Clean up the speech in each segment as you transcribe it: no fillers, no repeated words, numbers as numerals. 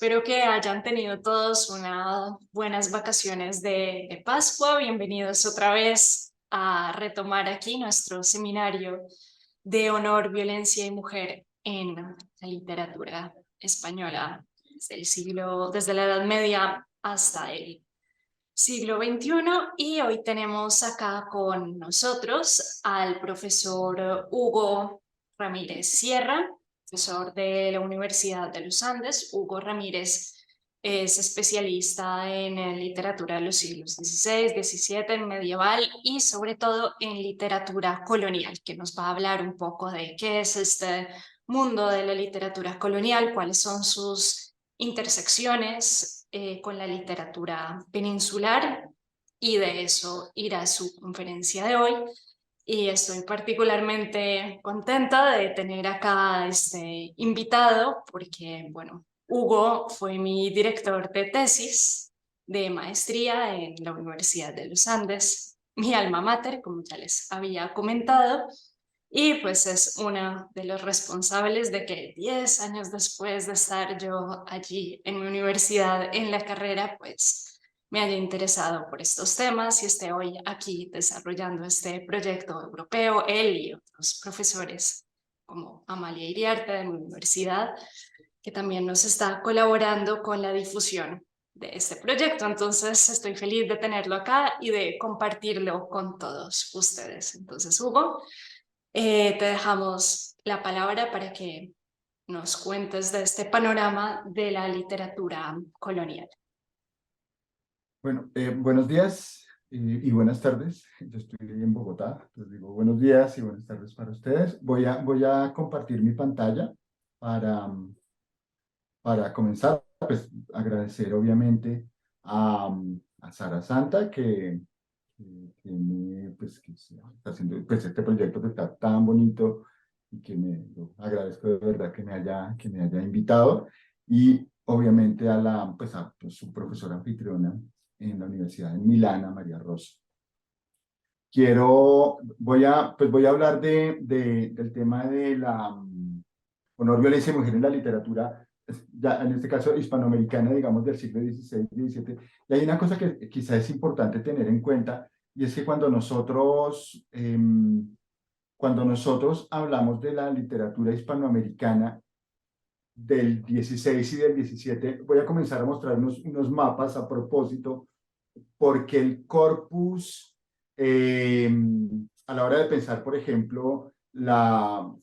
Espero que hayan tenido todos unas buenas vacaciones de Pascua. Bienvenidos otra vez a retomar aquí nuestro seminario de honor, violencia y mujer en la literatura española desde la Edad Media hasta el siglo XXI. Y hoy tenemos acá con nosotros al profesor Hugo Ramírez Sierra, profesor de la Universidad de los Andes. Hugo Ramírez es especialista en literatura de los siglos XVI, XVII, medieval y sobre todo en literatura colonial, que nos va a hablar un poco de qué es este mundo de la literatura colonial, cuáles son sus intersecciones con la literatura peninsular, y de eso irá su conferencia de hoy. Y estoy particularmente contenta de tener acá a este invitado porque, bueno, Hugo fue mi director de tesis de maestría en la Universidad de los Andes, mi alma mater, como ya les había comentado, y pues es uno de los responsables de que 10 años después de estar yo allí en mi universidad en la carrera, pues me haya interesado por estos temas y esté hoy aquí desarrollando este proyecto europeo, él y otros profesores como Amalia Iriarte de mi universidad, que también nos está colaborando con la difusión de este proyecto. Entonces estoy feliz de tenerlo acá y de compartirlo con todos ustedes. Entonces, Hugo, te dejamos la palabra para que nos cuentes de este panorama de la literatura colonial. Bueno, buenos días y buenas tardes. Yo estoy en Bogotá, les digo buenos días y buenas tardes para ustedes. Voy a compartir mi pantalla para, para comenzar. Pues agradecer obviamente a Sara Santa que está haciendo pues, este proyecto que está tan bonito y yo agradezco de verdad que me haya invitado. Y obviamente pues, su profesora anfitriona en la Universidad de Milán, María Rosa. Voy a hablar del tema de la honor, violencia y mujer en la literatura, ya en este caso hispanoamericana, digamos, del siglo XVI y XVII. Y hay una cosa que quizá es importante tener en cuenta, y es que cuando nosotros hablamos de la literatura hispanoamericana del 16 y del 17, voy a comenzar a mostrar unos mapas a propósito, porque el corpus, a la hora de pensar, por ejemplo, la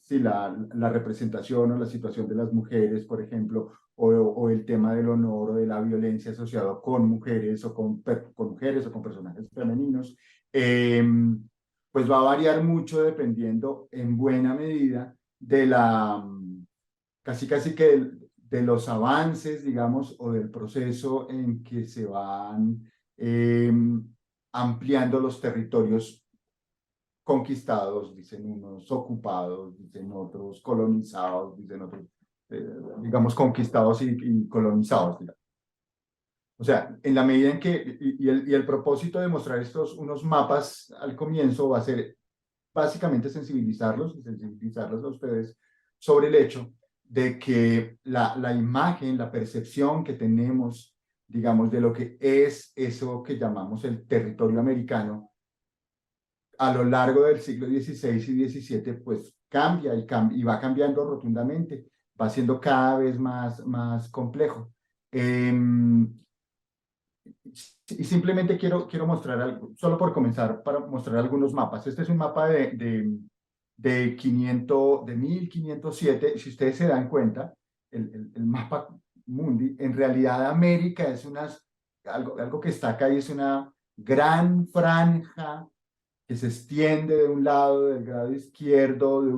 representación o la situación de las mujeres, por ejemplo, o el tema del honor o de la violencia asociado con mujeres con mujeres o con personajes femeninos, pues va a variar mucho dependiendo en buena medida de casi que de los avances, digamos, o del proceso en que se van eh, ampliando los territorios conquistados, dicen unos, ocupados, dicen otros, colonizados, dicen otros, digamos, conquistados y colonizados, digamos. O sea, en la medida en que, y el propósito de mostrar unos mapas al comienzo va a ser básicamente sensibilizarlos a ustedes sobre el hecho de que la imagen, la percepción que tenemos, digamos, de lo que es eso que llamamos el territorio americano, a lo largo del siglo XVI y XVII, pues cambia y va cambiando rotundamente, va siendo cada vez más complejo. Y simplemente quiero mostrar algo, solo por comenzar, para mostrar algunos mapas. Este es un mapa de 1507. Si ustedes se dan cuenta, el mapa mundi, en realidad América es algo que está acá y es una gran franja que se extiende de un lado del grado izquierdo de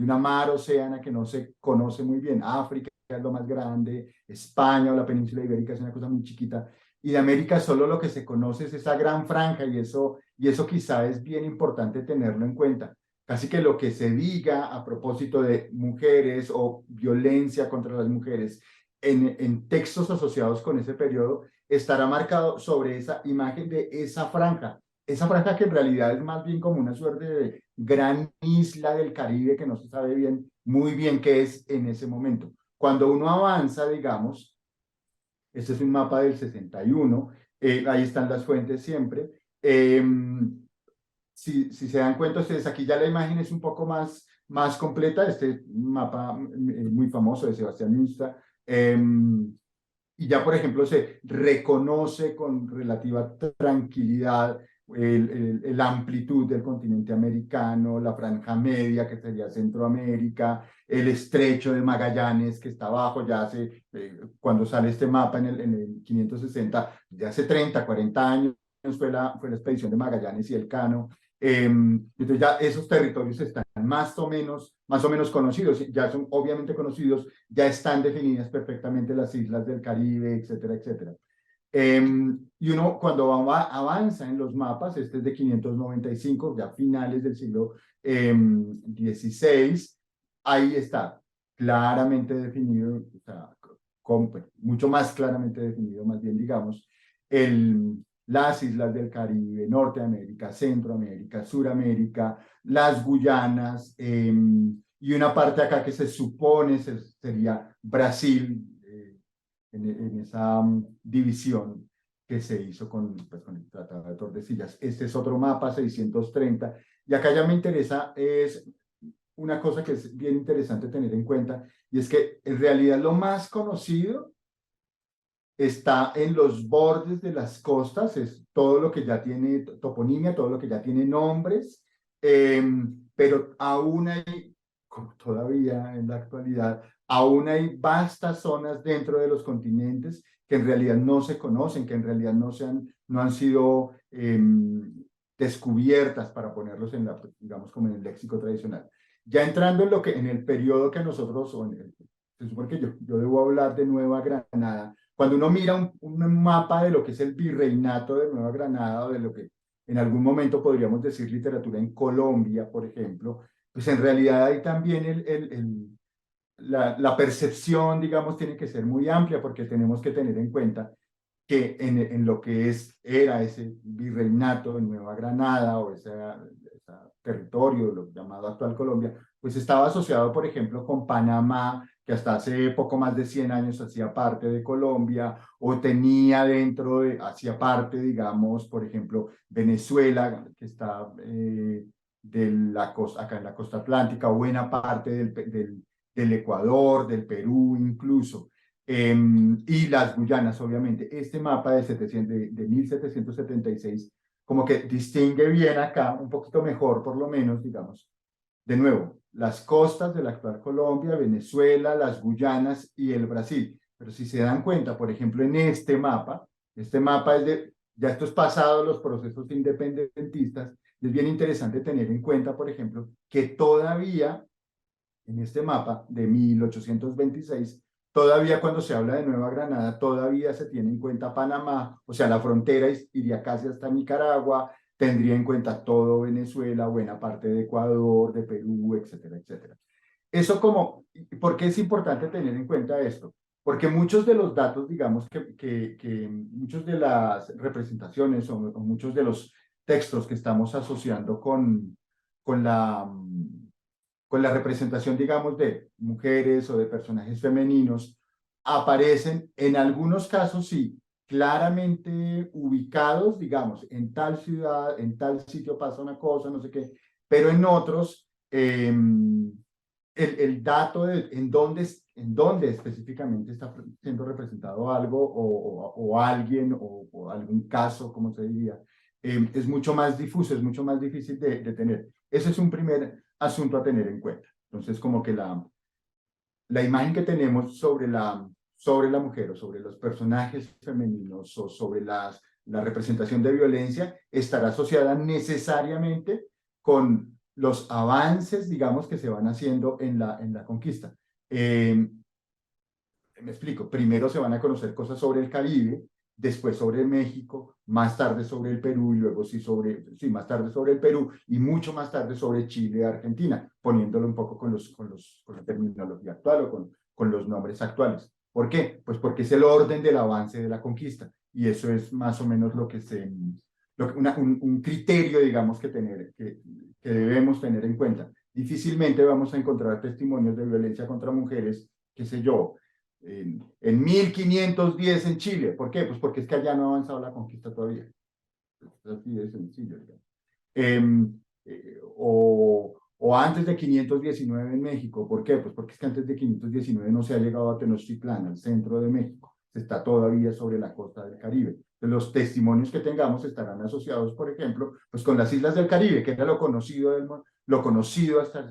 una mar océana que no se conoce muy bien. África es lo más grande, España o la península ibérica es una cosa muy chiquita, y de América solo lo que se conoce es esa gran franja, y eso quizá es bien importante tenerlo en cuenta. Casi que lo que se diga a propósito de mujeres o violencia contra las mujeres en textos asociados con ese periodo estará marcado sobre esa imagen de esa franja que en realidad es más bien como una suerte de gran isla del Caribe que no se sabe muy bien qué es en ese momento. Cuando uno avanza, digamos, Este es un mapa del 61, ahí están las fuentes siempre. Si se dan cuenta ustedes, aquí ya la imagen es un poco más completa, este mapa muy famoso de Sebastián Münster, y ya, por ejemplo, se reconoce con relativa tranquilidad la amplitud del continente americano, la franja media, que sería Centroamérica, el estrecho de Magallanes, que está abajo, ya hace, cuando sale este mapa en el 560, ya hace 30, 40 años fue la expedición de Magallanes y Elcano. Entonces ya esos territorios están más o menos conocidos, ya son obviamente conocidos, ya están definidas perfectamente las islas del Caribe, etcétera, etcétera. Y uno cuando avanza en los mapas, este es de 595, ya finales del siglo XVI, ahí está claramente definido, o sea, mucho más claramente definido, más bien digamos, las islas del Caribe, Norteamérica, Centroamérica, Suramérica, las Guyanas, y una parte acá que se supone sería Brasil, en esa división que se hizo con el Tratado de Tordesillas. Este es otro mapa, 630, y acá ya me interesa, es una cosa que es bien interesante tener en cuenta, y es que en realidad lo más conocido está en los bordes de las costas, es todo lo que ya tiene toponimia, todo lo que ya tiene nombres, pero aún hay, como todavía en la actualidad, aún hay vastas zonas dentro de los continentes que en realidad no se conocen, que en realidad no han sido descubiertas, para ponerlos en la, digamos, como en el léxico tradicional. Ya entrando en el periodo que nosotros, se supone que yo debo hablar de Nueva Granada. Cuando uno mira un mapa de lo que es el virreinato de Nueva Granada, o de lo que en algún momento podríamos decir literatura en Colombia, por ejemplo, pues en realidad hay también la percepción, digamos, tiene que ser muy amplia, porque tenemos que tener en cuenta que en lo que era ese virreinato de Nueva Granada, o ese territorio, lo llamado actual Colombia, pues estaba asociado, por ejemplo, con Panamá, que hasta hace poco más de 100 años hacía parte de Colombia, o tenía hacía parte, digamos, por ejemplo, Venezuela, que está acá en la costa atlántica, o buena parte del Ecuador, del Perú incluso. Y las Guyanas, obviamente. Este mapa de 1776 como que distingue bien acá, un poquito mejor por lo menos, digamos, de nuevo, las costas de la actual Colombia, Venezuela, las Guyanas y el Brasil. Pero si se dan cuenta, por ejemplo, en este mapa es ya esto es pasado los procesos independentistas, y es bien interesante tener en cuenta, por ejemplo, que todavía en este mapa de 1826, todavía cuando se habla de Nueva Granada, todavía se tiene en cuenta Panamá, o sea, la frontera iría casi hasta Nicaragua, tendría en cuenta todo Venezuela, buena parte de Ecuador, de Perú, etcétera, etcétera. ¿Por qué es importante tener en cuenta esto? Porque muchos de los datos, digamos, que muchas de las representaciones o muchos de los textos que estamos asociando con la representación, digamos, de mujeres o de personajes femeninos, aparecen en algunos casos, sí, claramente ubicados, digamos, en tal ciudad, en tal sitio pasa una cosa, no sé qué, pero en otros, el dato de en dónde específicamente está siendo representado algo o alguien o algún caso, como se diría, es mucho más difuso, es mucho más difícil de tener. Ese es un primer asunto a tener en cuenta. Entonces, como que la imagen que tenemos sobre la mujer, o sobre los personajes femeninos, o sobre la representación de violencia, estará asociada necesariamente con los avances, digamos, que se van haciendo en la conquista. Me explico, primero se van a conocer cosas sobre el Caribe, después sobre México, más tarde sobre el Perú, y luego más tarde sobre el Perú, y mucho más tarde sobre Chile y Argentina, poniéndolo un poco con la terminología actual, o con los nombres actuales. ¿Por qué? Pues porque es el orden del avance de la conquista, y eso es más o menos un criterio, digamos, que debemos tener en cuenta. Difícilmente vamos a encontrar testimonios de violencia contra mujeres, qué sé yo, en 1510 en Chile. ¿Por qué? Pues porque es que allá no ha avanzado la conquista todavía. Es así de sencillo, digamos. O antes de 519 en México. ¿Por qué? Pues porque es que antes de 519 no se ha llegado a Tenochtitlán, al centro de México. Se está todavía sobre la costa del Caribe. Los testimonios que tengamos estarán asociados, por ejemplo, pues con las islas del Caribe, que era lo conocido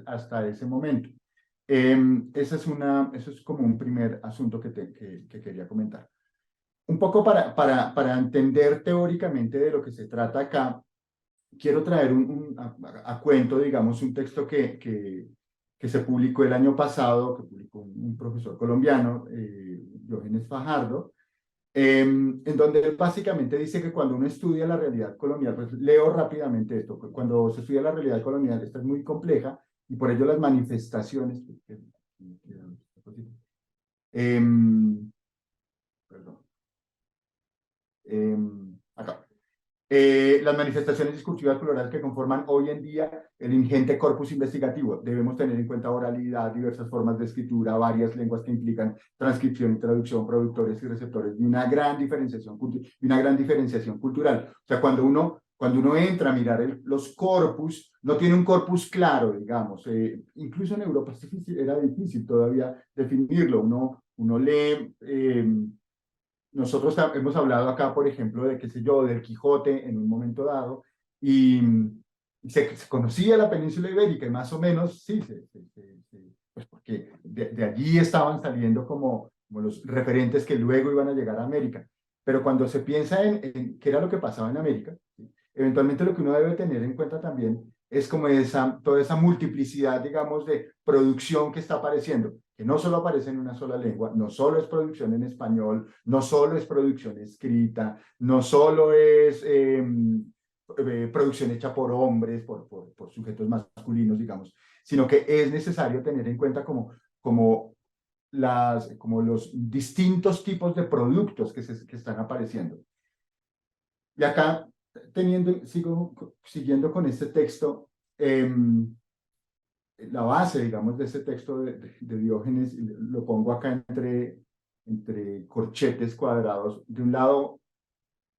hasta ese momento. Eso es como un primer asunto que quería comentar. Un poco para entender teóricamente de lo que se trata acá, quiero traer a cuento, digamos, un texto que se publicó el año pasado, que publicó un profesor colombiano, Diógenes Fajardo, en donde él básicamente dice que cuando uno estudia la realidad colonial, pues leo rápidamente esto, cuando se estudia la realidad colonial, esta es muy compleja, y por ello las manifestaciones, perdón, acá. Las manifestaciones discursivas plurales que conforman hoy en día el ingente corpus investigativo. Debemos tener en cuenta oralidad, diversas formas de escritura, varias lenguas que implican transcripción y traducción, productores y receptores, y una gran diferenciación cultural. O sea, cuando uno entra a mirar los corpus, no tiene un corpus claro, digamos. Incluso en Europa era difícil todavía definirlo. Uno lee... nosotros hemos hablado acá, por ejemplo, de, qué sé yo, del Quijote en un momento dado, y se conocía la península ibérica, y más o menos, sí, pues porque de allí estaban saliendo como los referentes que luego iban a llegar a América. Pero cuando se piensa en qué era lo que pasaba en América, ¿sí? Eventualmente lo que uno debe tener en cuenta también es como toda esa multiplicidad, digamos, de producción que está apareciendo, que no solo aparece en una sola lengua, no solo es producción en español, no solo es producción escrita, no solo es producción hecha por hombres, por sujetos masculinos, digamos, sino que es necesario tener en cuenta como los distintos tipos de productos que están apareciendo. Y acá, sigo siguiendo con este texto, la base, digamos, de ese texto de Diógenes, lo pongo acá entre corchetes cuadrados. De un lado,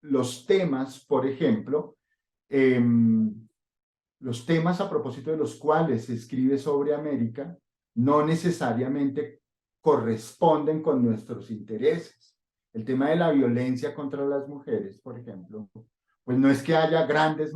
los temas, por ejemplo, los temas a propósito de los cuales se escribe sobre América no necesariamente corresponden con nuestros intereses. El tema de la violencia contra las mujeres, por ejemplo, pues no es que haya grandes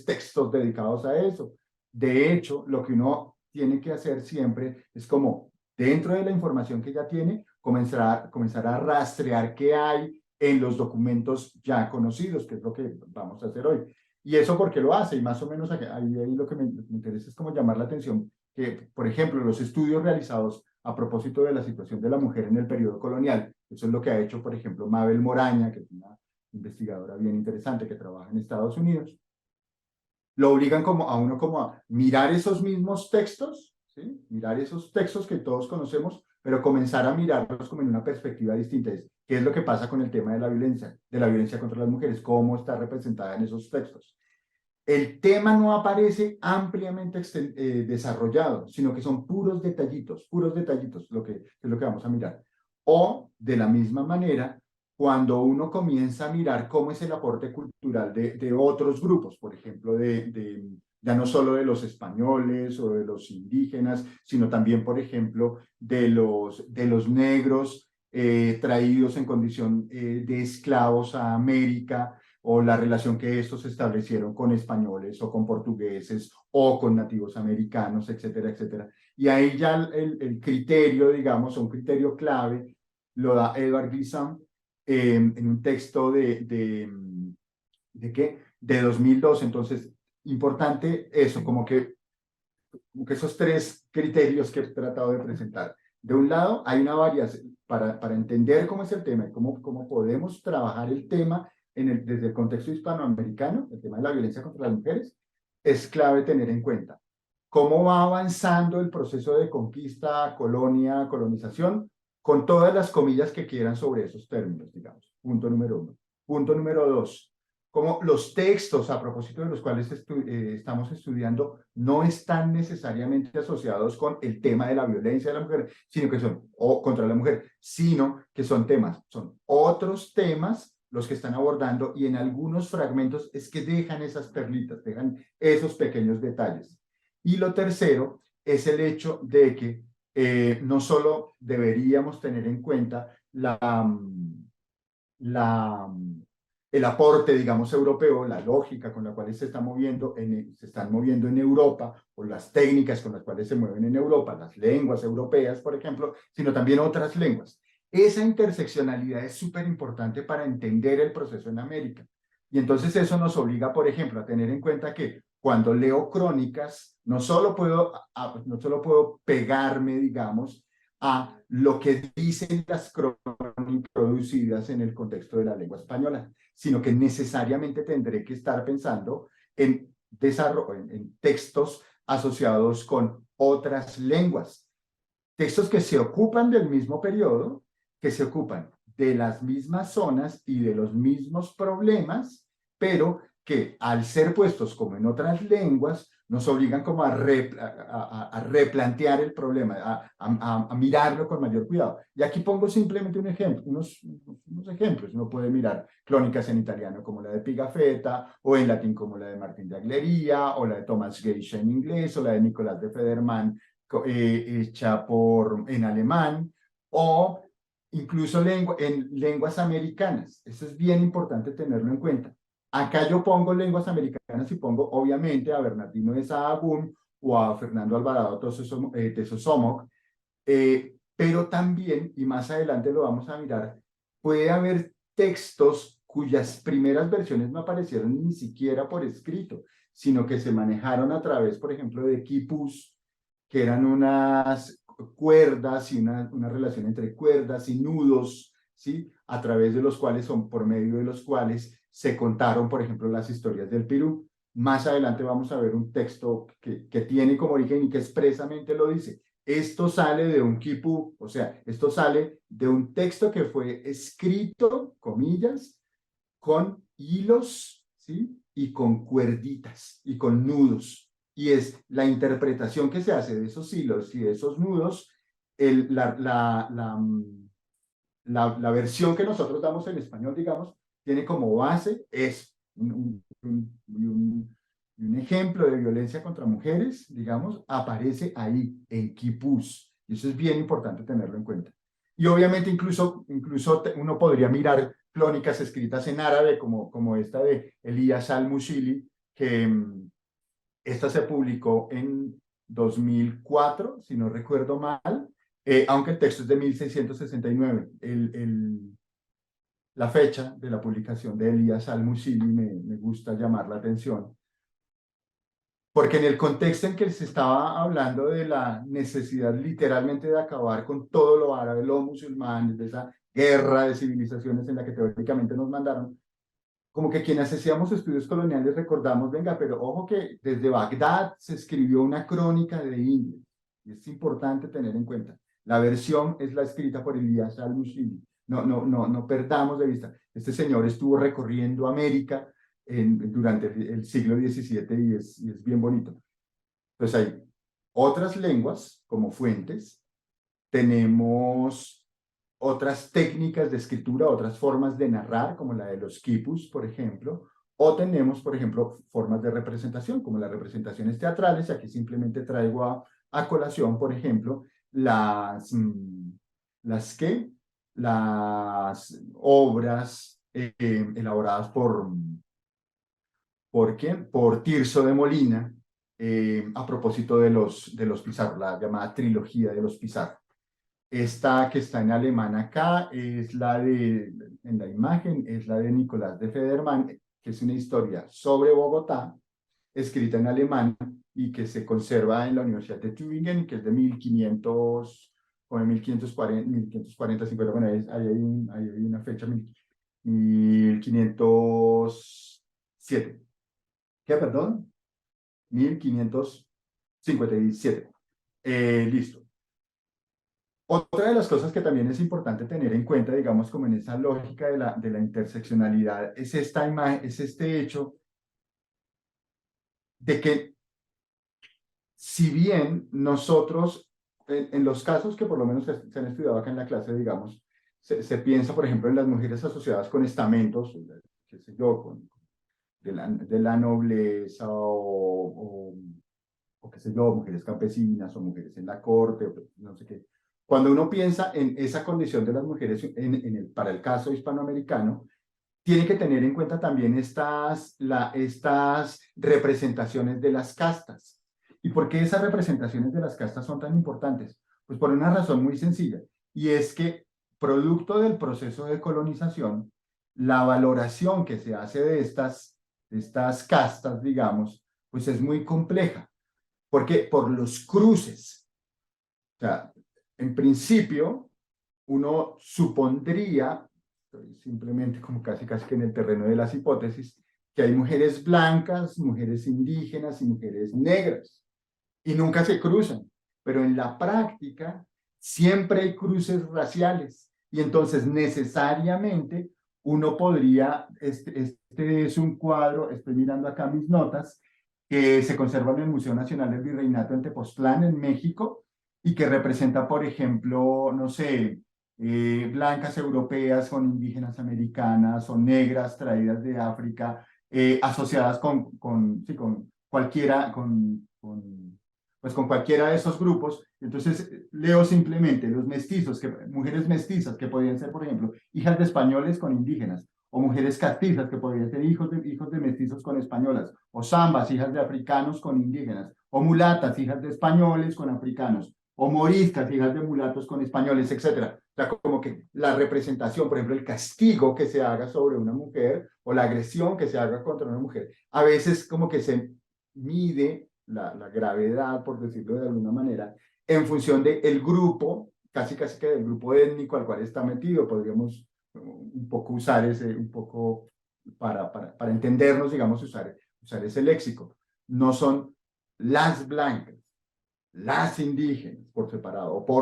textos dedicados a eso. De hecho, lo que uno tiene que hacer siempre es como, dentro de la información que ya tiene, comenzar a rastrear qué hay en los documentos ya conocidos, que es lo que vamos a hacer hoy. ¿Y eso por qué lo hace? Y más o menos ahí lo que me interesa es como llamar la atención que, por ejemplo, los estudios realizados a propósito de la situación de la mujer en el periodo colonial, eso es lo que ha hecho, por ejemplo, Mabel Moraña, que es una investigadora bien interesante que trabaja en Estados Unidos, lo obligan a uno como a mirar esos mismos textos, ¿sí? Mirar esos textos que todos conocemos, pero comenzar a mirarlos como en una perspectiva distinta. ¿Qué es lo que pasa con el tema de la violencia contra las mujeres? ¿Cómo está representada en esos textos? El tema no aparece ampliamente desarrollado, sino que son puros detallitos, lo que es lo que vamos a mirar. O, de la misma manera, cuando uno comienza a mirar cómo es el aporte cultural de otros grupos, por ejemplo, ya no solo de los españoles o de los indígenas, sino también, por ejemplo, de los negros traídos en condición de esclavos a América, o la relación que estos establecieron con españoles o con portugueses o con nativos americanos, etcétera, etcétera. Y ahí ya el criterio, digamos, un criterio clave, lo da Edward Glissant en un texto ¿de qué? De 2002. Entonces, importante eso, como que esos tres criterios que he tratado de presentar. De un lado, hay una variación para entender cómo es el tema y cómo podemos trabajar el tema desde el contexto hispanoamericano, el tema de la violencia contra las mujeres, es clave tener en cuenta cómo va avanzando el proceso de conquista, colonia, colonización, con todas las comillas que quieran sobre esos términos, digamos. Punto número uno. Punto número dos, como los textos a propósito de los cuales estamos estudiando no están necesariamente asociados con el tema de la violencia de la mujer, sino que son, o contra la mujer, sino que son otros temas los que están abordando, y en algunos fragmentos es que dejan esas perlitas, dejan esos pequeños detalles. Y lo tercero es el hecho de que no solo deberíamos tener en cuenta la, el aporte, digamos, europeo, la lógica con la cual se están moviendo en Europa, o las técnicas con las cuales se mueven en Europa, las lenguas europeas, por ejemplo, sino también otras lenguas. Esa interseccionalidad es súper importante para entender el proceso en América. Y entonces eso nos obliga, por ejemplo, a tener en cuenta que cuando leo crónicas, no solo puedo pegarme, digamos, a lo que dicen las crónicas producidas en el contexto de la lengua española, sino que necesariamente tendré que estar pensando en en textos asociados con otras lenguas, textos que se ocupan del mismo periodo, que se ocupan de las mismas zonas y de los mismos problemas, pero que al ser puestos como en otras lenguas, nos obligan como a replantear el problema, a mirarlo con mayor cuidado. Y aquí pongo simplemente un ejemplo, unos ejemplos. Uno puede mirar crónicas en italiano como la de Pigafetta, o en latín como la de Martín de Aglería, o la de Thomas Geisha en inglés, o la de Nicolás de Federman hecha en alemán, o incluso en lenguas americanas. Eso es bien importante tenerlo en cuenta. Acá yo pongo lenguas americanas y pongo obviamente a Bernardino de Sahagún o a Fernando Alvarado Tesosomoc, pero también, y más adelante lo vamos a mirar, puede haber textos cuyas primeras versiones no aparecieron ni siquiera por escrito, sino que se manejaron a través, por ejemplo, de quipus, que eran unas cuerdas y una relación entre cuerdas y nudos, ¿sí? A través de los cuales, por medio de los cuales se contaron, por ejemplo, las historias del Perú. Más adelante vamos a ver un texto que tiene como origen y que expresamente lo dice. Esto sale de un quipú, o sea, esto sale de un texto que fue escrito, comillas, con hilos, ¿sí? Y con cuerditas y con nudos. Y es la interpretación que se hace de esos hilos y de esos nudos, la versión que nosotros damos en español, digamos, tiene como base es un ejemplo de violencia contra mujeres, digamos, aparece ahí en quipús. Y eso es bien importante tenerlo en cuenta. Y obviamente incluso uno podría mirar crónicas escritas en árabe, como esta de Elías al-Mushili, que esta se publicó en 2004, si no recuerdo mal, aunque el texto es de 1669. La fecha de la publicación de Elías al-Mushili me gusta llamar la atención, porque en el contexto en que se estaba hablando de la necesidad literalmente de acabar con todo lo árabe, lo musulmán, de esa guerra de civilizaciones en la que teóricamente nos mandaron, como que quienes hacíamos estudios coloniales recordamos, venga, pero ojo que desde Bagdad se escribió una crónica de India, y es importante tener en cuenta. La versión es la escrita por Elías al-Mushili. No perdamos de vista. Este señor estuvo recorriendo América durante el siglo XVII, y es bien bonito. Entonces hay otras lenguas como fuentes, tenemos otras técnicas de escritura, otras formas de narrar, como la de los quipus, por ejemplo, o tenemos, por ejemplo, formas de representación, como las representaciones teatrales. Aquí simplemente traigo a colación, por ejemplo, las obras elaboradas ¿por quién? Por Tirso de Molina, a propósito de los Pizarro, la llamada trilogía de los Pizarro. Esta que está en alemán acá es en la imagen, es la de Nicolás de Federman, que es una historia sobre Bogotá, escrita en alemán y que se conserva en la Universidad de Tübingen, que es de 1500, o de 1540, 50, bueno, ahí hay una fecha, 1507. ¿Qué, perdón? 1557. Listo. Otra de las cosas que también es importante tener en cuenta, digamos, como en esa lógica de la interseccionalidad, es esta imagen, es este hecho de que si bien nosotros, en los casos que por lo menos se han estudiado acá en la clase, digamos, se piensa, por ejemplo, en las mujeres asociadas con estamentos, qué sé yo, de la nobleza o qué sé yo, mujeres campesinas o mujeres en la corte, o no sé qué. Cuando uno piensa en esa condición de las mujeres para el caso hispanoamericano, tiene que tener en cuenta también estas representaciones de las castas. ¿Y por qué esas representaciones de las castas son tan importantes? Pues por una razón muy sencilla, y es que producto del proceso de colonización, la valoración que se hace de estas castas, digamos, pues es muy compleja. ¿Por qué? Por los cruces. O sea, en principio, uno supondría, simplemente como casi que en el terreno de las hipótesis, que hay mujeres blancas, mujeres indígenas y mujeres negras, y nunca se cruzan. Pero en la práctica siempre hay cruces raciales, y entonces necesariamente uno podría, este es un cuadro, estoy mirando acá mis notas, que se conserva en el Museo Nacional del Virreinato en Tepoztlán, en México, y que representa, por ejemplo, no sé, blancas europeas con indígenas americanas o negras traídas de África, asociadas sí, con cualquiera, pues con cualquiera de esos grupos. Entonces, leo simplemente los mestizos, mujeres mestizas que podían ser, por ejemplo, hijas de españoles con indígenas, o mujeres castizas que podían ser hijos de mestizos con españolas, o zambas, hijas de africanos con indígenas, o mulatas, hijas de españoles con africanos, o moriscas, hijas de mulatos con españoles, etcétera. O sea, como que la representación, por ejemplo, el castigo que se haga sobre una mujer o la agresión que se haga contra una mujer, a veces como que se mide la gravedad, por decirlo de alguna manera, en función del grupo, casi que del grupo étnico al cual está metido. Podríamos un poco usar un poco para entendernos, digamos, usar ese léxico. No son las blancas, las indígenas por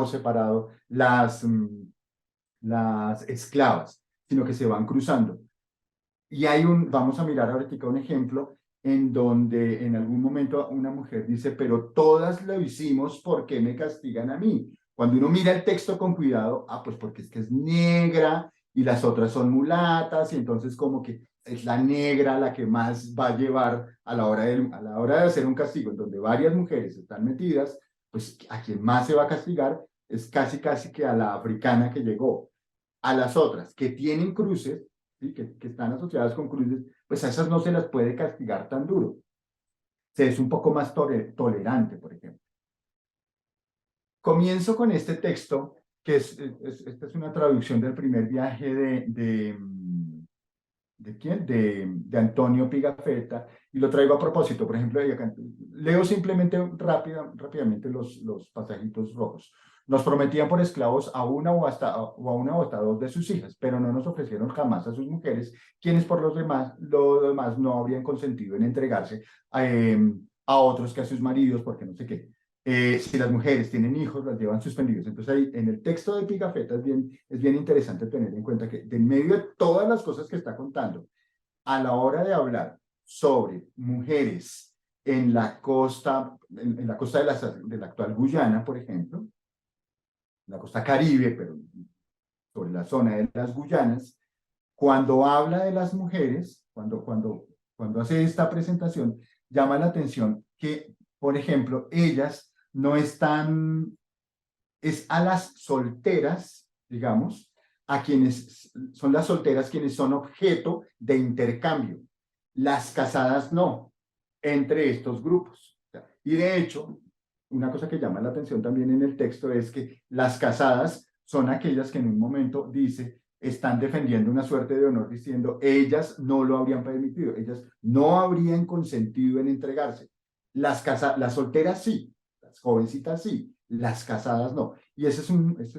separado, las esclavas, sino que se van cruzando. Y vamos a mirar ahorita un ejemplo en donde en algún momento una mujer dice, pero todas lo hicimos, ¿por qué me castigan a mí? Cuando uno mira el texto con cuidado, pues porque es que es negra y las otras son mulatas, y entonces como que es la negra la que más va a llevar a la hora de hacer un castigo en donde varias mujeres están metidas, pues a quien más se va a castigar es casi que a la africana que llegó. A las otras que tienen cruces, ¿sí? que están asociadas con cruces, pues a esas no se las puede castigar tan duro. Se es un poco más tolerante, por ejemplo. Comienzo con este texto, que esta es una traducción del primer viaje ¿de quién? De Antonio Pigafetta, y lo traigo a propósito. Por ejemplo, leo simplemente rápidamente los pasajitos rojos. Nos prometían por esclavos a una o hasta dos de sus hijas, pero no nos ofrecieron jamás a sus mujeres, quienes por lo demás no habrían consentido en entregarse a otros que a sus maridos, porque no sé qué. Si las mujeres tienen hijos, las llevan suspendidos. Entonces, ahí en el texto de Pigafetta es bien interesante tener en cuenta que, de en medio de todas las cosas que está contando, a la hora de hablar sobre mujeres en la costa, en la costa de la actual Guyana, por ejemplo, la costa Caribe, pero sobre la zona de las Guyanas, cuando habla de las mujeres, cuando hace esta presentación, llama la atención que, por ejemplo, ellas no están, es a las solteras, digamos, a quienes son las solteras quienes son objeto de intercambio. Las casadas no, entre estos grupos. Y de hecho, una cosa que llama la atención también en el texto es que las casadas son aquellas que en un momento dice están defendiendo una suerte de honor diciendo ellas no lo habrían permitido, ellas no habrían consentido en entregarse. Las solteras sí, las jovencitas sí, las casadas no. Y ese es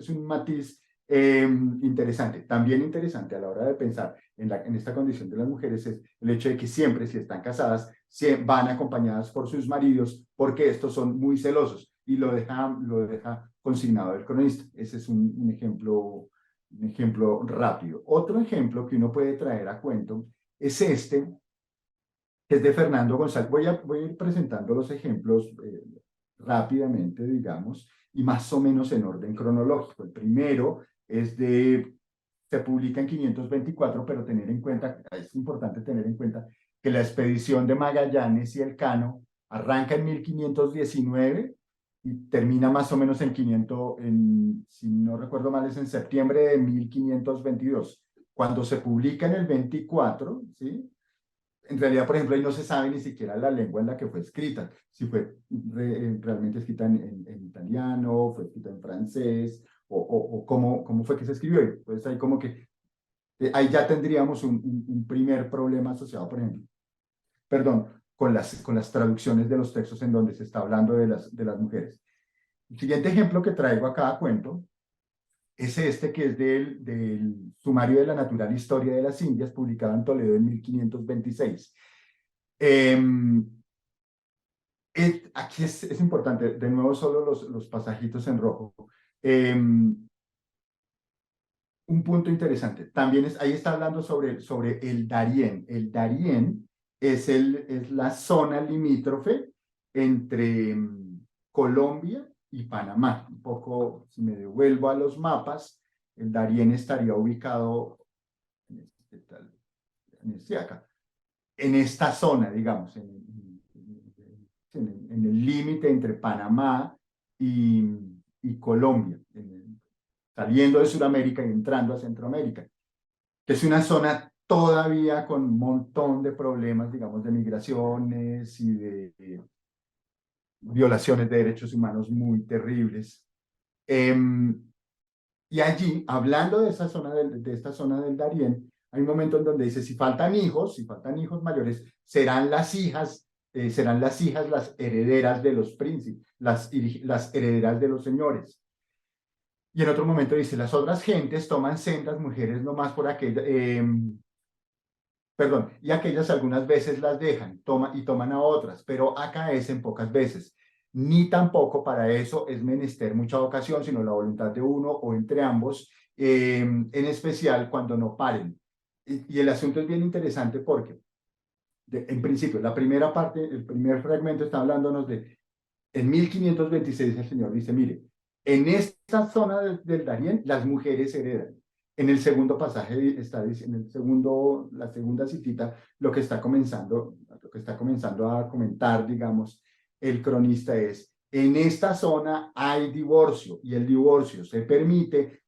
un matiz interesante. También interesante a la hora de pensar en esta condición de las mujeres es el hecho de que siempre, si están casadas, van acompañadas por sus maridos, porque estos son muy celosos. y lo deja consignado el cronista. Ese es un ejemplo rápido. Otro ejemplo que uno puede traer a cuento es este, que es de Fernando González. Voy a ir presentando los ejemplos rápidamente, digamos, y más o menos en orden cronológico. El primero se publica en 524, pero es importante tener en cuenta que la expedición de Magallanes y Elcano arranca en 1519 y termina más o menos si no recuerdo mal, es en septiembre de 1522. Cuando se publica en el 24, ¿sí? En realidad, por ejemplo, ahí no se sabe ni siquiera la lengua en la que fue escrita, si fue realmente escrita en italiano, fue escrita en francés, o cómo fue que se escribió. Entonces ahí como que, ahí ya tendríamos un primer problema asociado, por ejemplo, perdón, con las traducciones de los textos en donde se está hablando de las mujeres. El siguiente ejemplo que traigo acá a cuento es este, que es del Sumario de la Natural Historia de las Indias, publicado en Toledo en 1526. Aquí es importante, de nuevo solo los pasajitos en rojo. Un punto interesante, también ahí está hablando sobre el Darién. El Darién es la zona limítrofe entre Colombia y Panamá. Un poco, si me devuelvo a los mapas, el Darién estaría ubicado en esta zona, digamos, en el límite entre Panamá y Colombia, saliendo de Sudamérica y entrando a Centroamérica, que es una zona todavía con un montón de problemas, digamos, de migraciones y de violaciones de derechos humanos muy terribles. Y allí, hablando de esta zona del Darién, hay un momento en donde dice, si faltan hijos mayores, serán las hijas las herederas de los príncipes, las herederas de los señores. Y en otro momento dice, las otras gentes toman sendas mujeres nomás por aquella, y aquellas algunas veces las dejan, toman a otras, pero acaecen pocas veces. Ni tampoco para eso es menester mucha vocación, sino la voluntad de uno o entre ambos, en especial cuando no paren. Y el asunto es bien interesante porque, en principio, la primera parte, el primer fragmento está hablándonos en 1526 el Señor dice, mire, en esta zona del Darién las mujeres heredan. En el segundo pasaje está diciendo, la segunda citita, lo que está comenzando a comentar, digamos, el cronista es, en esta zona hay divorcio y el divorcio se permite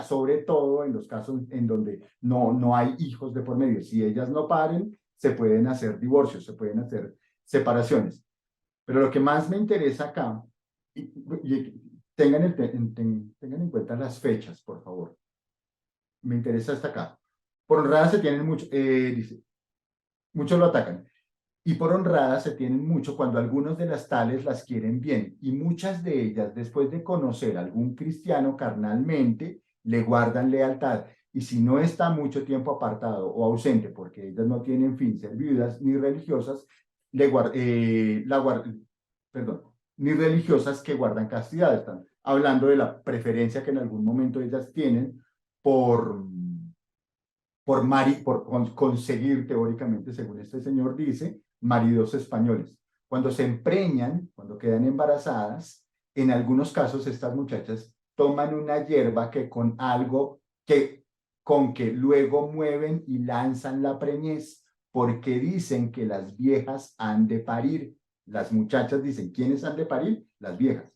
sobre todo en los casos en donde no hay hijos de por medio. Si ellas no paren, se pueden hacer divorcios, se pueden hacer separaciones. Pero lo que más me interesa acá, y tengan en cuenta las fechas, por favor. Me interesa hasta acá. Por honradas se tienen mucho, dice, muchos lo atacan. Y por honradas se tienen mucho cuando algunos de las tales las quieren bien. Y muchas de ellas, después de conocer a algún cristiano carnalmente, le guardan lealtad. Y si no está mucho tiempo apartado o ausente, porque ellas no tienen fin ser viudas ni religiosas, ni religiosas que guardan castidad. Están hablando de la preferencia que en algún momento ellas tienen por conseguir, teóricamente, según este señor dice, maridos españoles. Cuando se empreñan, cuando quedan embarazadas, en algunos casos estas muchachas toman una hierba con que luego mueven y lanzan la preñez, porque dicen que las viejas han de parir. Las muchachas dicen, ¿quiénes han de parir? Las viejas.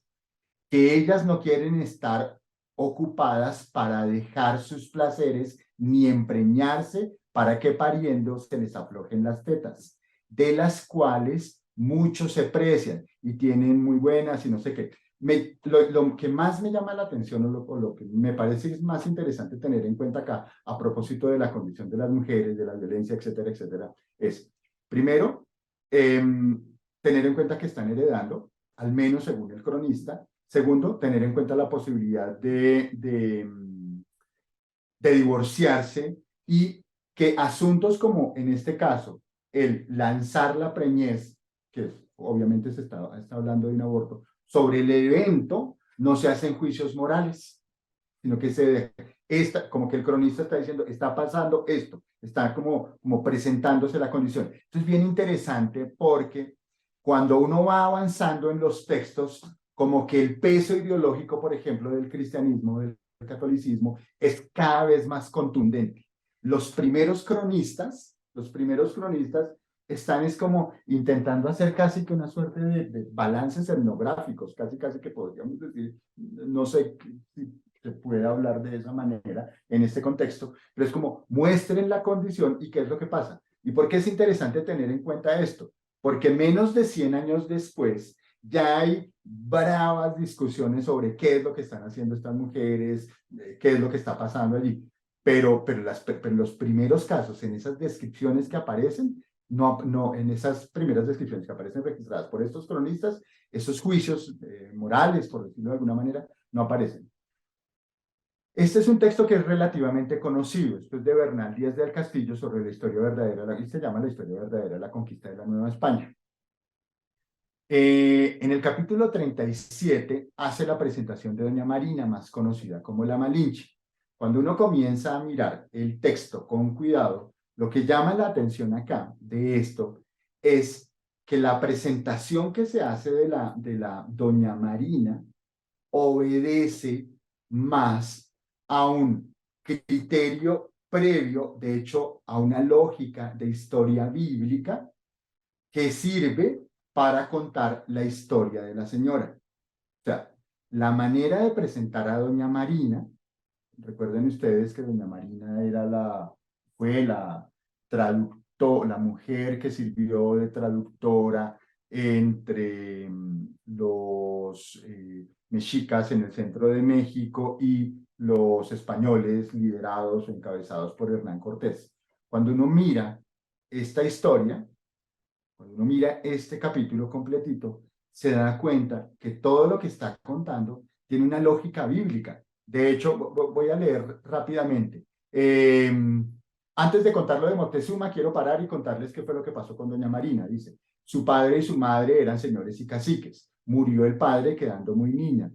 Que ellas no quieren estar ocupadas para dejar sus placeres ni empreñarse para que pariendo se les aflojen las tetas, de las cuales muchos se precian y tienen muy buenas y no sé qué. Lo que más me llama la atención o lo que me parece es más interesante tener en cuenta acá, a propósito de la condición de las mujeres, de la violencia, etcétera, etcétera, es, primero, tener en cuenta que están heredando, al menos según el cronista. Segundo, tener en cuenta la posibilidad de divorciarse, y que asuntos como, en este caso, el lanzar la preñez, que obviamente se está hablando de un aborto, sobre el evento no se hacen juicios morales, sino que como que el cronista está diciendo, está pasando esto, está como presentándose la condición. Entonces, bien interesante porque cuando uno va avanzando en los textos, como que el peso ideológico, por ejemplo, del cristianismo, del catolicismo, es cada vez más contundente. Los primeros cronistas están es como intentando hacer casi que una suerte de balances etnográficos, casi que podríamos decir, no sé si se puede hablar de esa manera en este contexto, pero es como muestren la condición y qué es lo que pasa. ¿Y por qué es interesante tener en cuenta esto? Porque menos de 100 años después ya hay bravas discusiones sobre qué es lo que están haciendo estas mujeres, qué es lo que está pasando allí. Pero los primeros casos, en esas descripciones que aparecen, en esas primeras descripciones que aparecen registradas por estos cronistas, esos juicios morales, por decirlo de alguna manera, no aparecen. Este es un texto que es relativamente conocido. Esto es de Bernal Díaz del Castillo sobre la historia verdadera, y se llama La historia verdadera de la conquista de la Nueva España. En el capítulo 37 hace la presentación de Doña Marina, más conocida como la Malinche. Cuando uno comienza a mirar el texto con cuidado, lo que llama la atención acá de esto es que la presentación que se hace de la Doña Marina obedece más a un criterio previo, de hecho, a una lógica de historia bíblica que sirve para contar la historia de la señora. O sea, la manera de presentar a Doña Marina, recuerden ustedes que Doña Marina fue la mujer que sirvió de traductora entre los mexicas en el centro de México y los españoles liderados o encabezados por Hernán Cortés. Cuando uno mira esta historia, cuando uno mira este capítulo completito, se da cuenta que todo lo que está contando tiene una lógica bíblica. De hecho, voy a leer rápidamente. Antes de contar lo de Moctezuma, quiero parar y contarles qué fue lo que pasó con Doña Marina. Dice, su padre y su madre eran señores y caciques. Murió el padre quedando muy niña.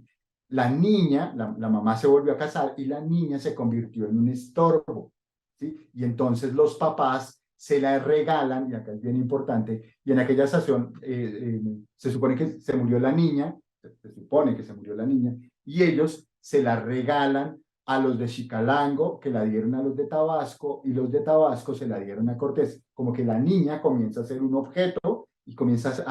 La niña, la mamá se volvió a casar y la niña se convirtió en un estorbo, ¿sí? Y entonces los papás se la regalan, y acá es bien importante, y en aquella estación se supone que se murió la niña, se supone que se murió la niña, y ellos se la regalan a los de Chicalango, que la dieron a los de Tabasco, y los de Tabasco se la dieron a Cortés. Como que la niña comienza a ser un objeto y comienza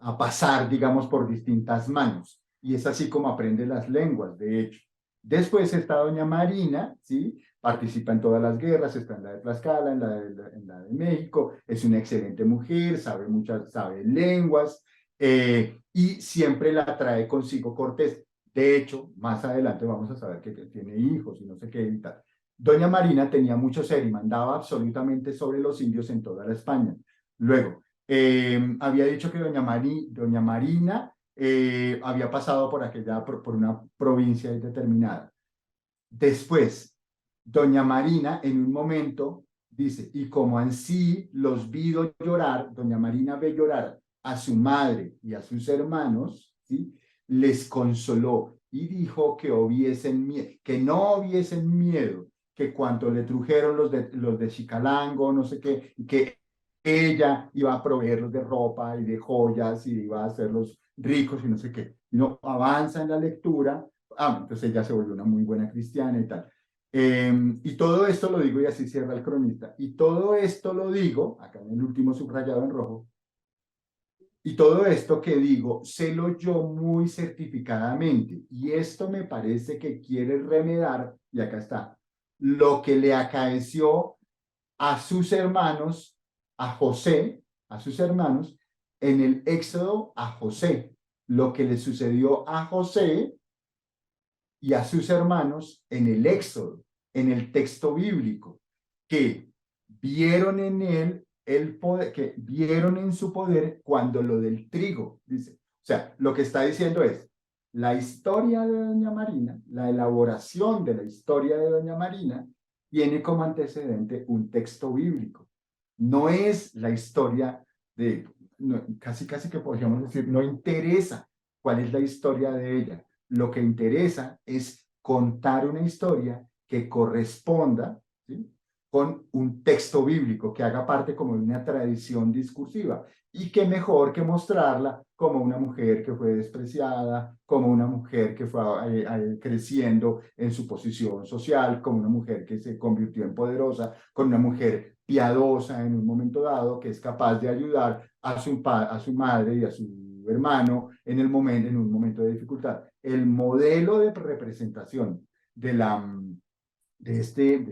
a pasar, digamos, por distintas manos. Y es así como aprende las lenguas, de hecho. Después está Doña Marina, ¿sí? Participa en todas las guerras, está en la de Tlaxcala, en la de México, es una excelente mujer, sabe lenguas, y siempre la trae consigo Cortés. De hecho, más adelante vamos a saber que tiene hijos y no sé qué y tal. Doña Marina tenía mucho ser y mandaba absolutamente sobre los indios en toda la España. Luego, había dicho que Doña Marina había pasado por una provincia determinada. Después, Doña Marina en un momento dice, y como ansí los vi llorar, Doña Marina ve llorar a su madre y a sus hermanos, ¿sí? Les consoló y dijo que no hubiesen miedo, que cuando le trujeron los de Chicalango, no sé qué, que ella iba a proveerlos de ropa y de joyas y iba a hacerlos ricos y no sé qué. Y no avanza en la lectura. Entonces ella se volvió una muy buena cristiana y tal. Y todo esto lo digo, y así cierra el cronista, y todo esto lo digo, acá en el último subrayado en rojo, y todo esto que digo, sé lo yo muy certificadamente, y esto me parece que quiere remedar, y acá está, lo que le acaeció a sus hermanos, a José, a sus hermanos, en el Éxodo a José, lo que le sucedió a José y a sus hermanos en el Éxodo, en el texto bíblico, que vieron en él el poder, que vieron en su poder cuando lo del trigo, dice. O sea, lo que está diciendo es, la historia de Doña Marina, la elaboración de la historia de Doña Marina, tiene como antecedente un texto bíblico. No es la historia casi que podríamos decir, no interesa cuál es la historia de ella. Lo que interesa es contar una historia que corresponda, ¿sí?, con un texto bíblico, que haga parte como de una tradición discursiva. Y qué mejor que mostrarla como una mujer que fue despreciada, como una mujer que fue creciendo en su posición social, como una mujer que se convirtió en poderosa, con una mujer piadosa en un momento dado, que es capaz de ayudar a su madre y a su hermano en un momento de dificultad. El modelo de representación de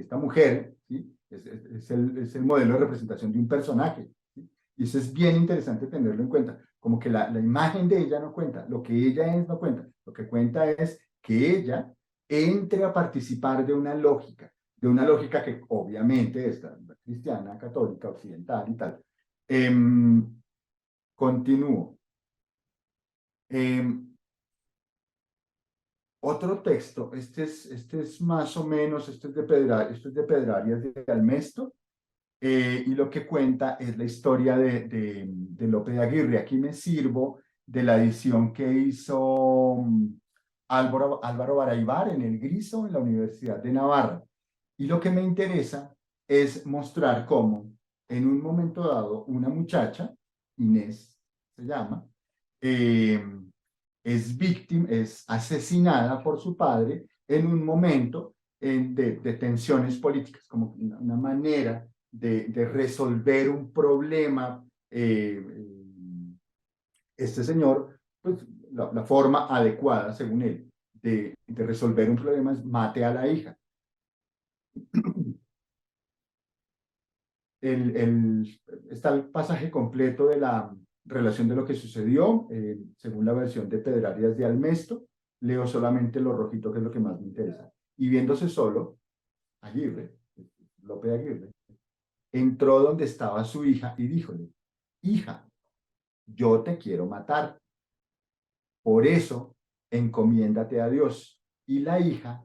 esta mujer, ¿sí?, es el modelo de representación de un personaje, ¿sí? Y eso es bien interesante tenerlo en cuenta, como que la imagen de ella no cuenta, lo que ella es no cuenta, lo que cuenta es que ella entre a participar de una lógica que obviamente es cristiana, católica, occidental y tal. Continúo. Otro texto, este es más o menos, esto es de Pedrarias de Almesto, y lo que cuenta es la historia de Lope de Aguirre. Aquí me sirvo de la edición que hizo Álvaro Baraybar en El Griso, en la Universidad de Navarra. Y lo que me interesa es mostrar cómo en un momento dado una muchacha, Inés se llama, eh, es asesinada por su padre en un momento de tensiones políticas, como una manera de resolver un problema. Este señor, pues la forma adecuada, según él, de resolver un problema es mate a la hija. Está el pasaje completo de la relación de lo que sucedió, según la versión de Pedrarias de Almesto. Leo solamente lo rojito, que es lo que más me interesa. Y viéndose solo, Aguirre, Lope de Aguirre, entró donde estaba su hija y díjole: hija, yo te quiero matar, por eso encomiéndate a Dios. Y la hija,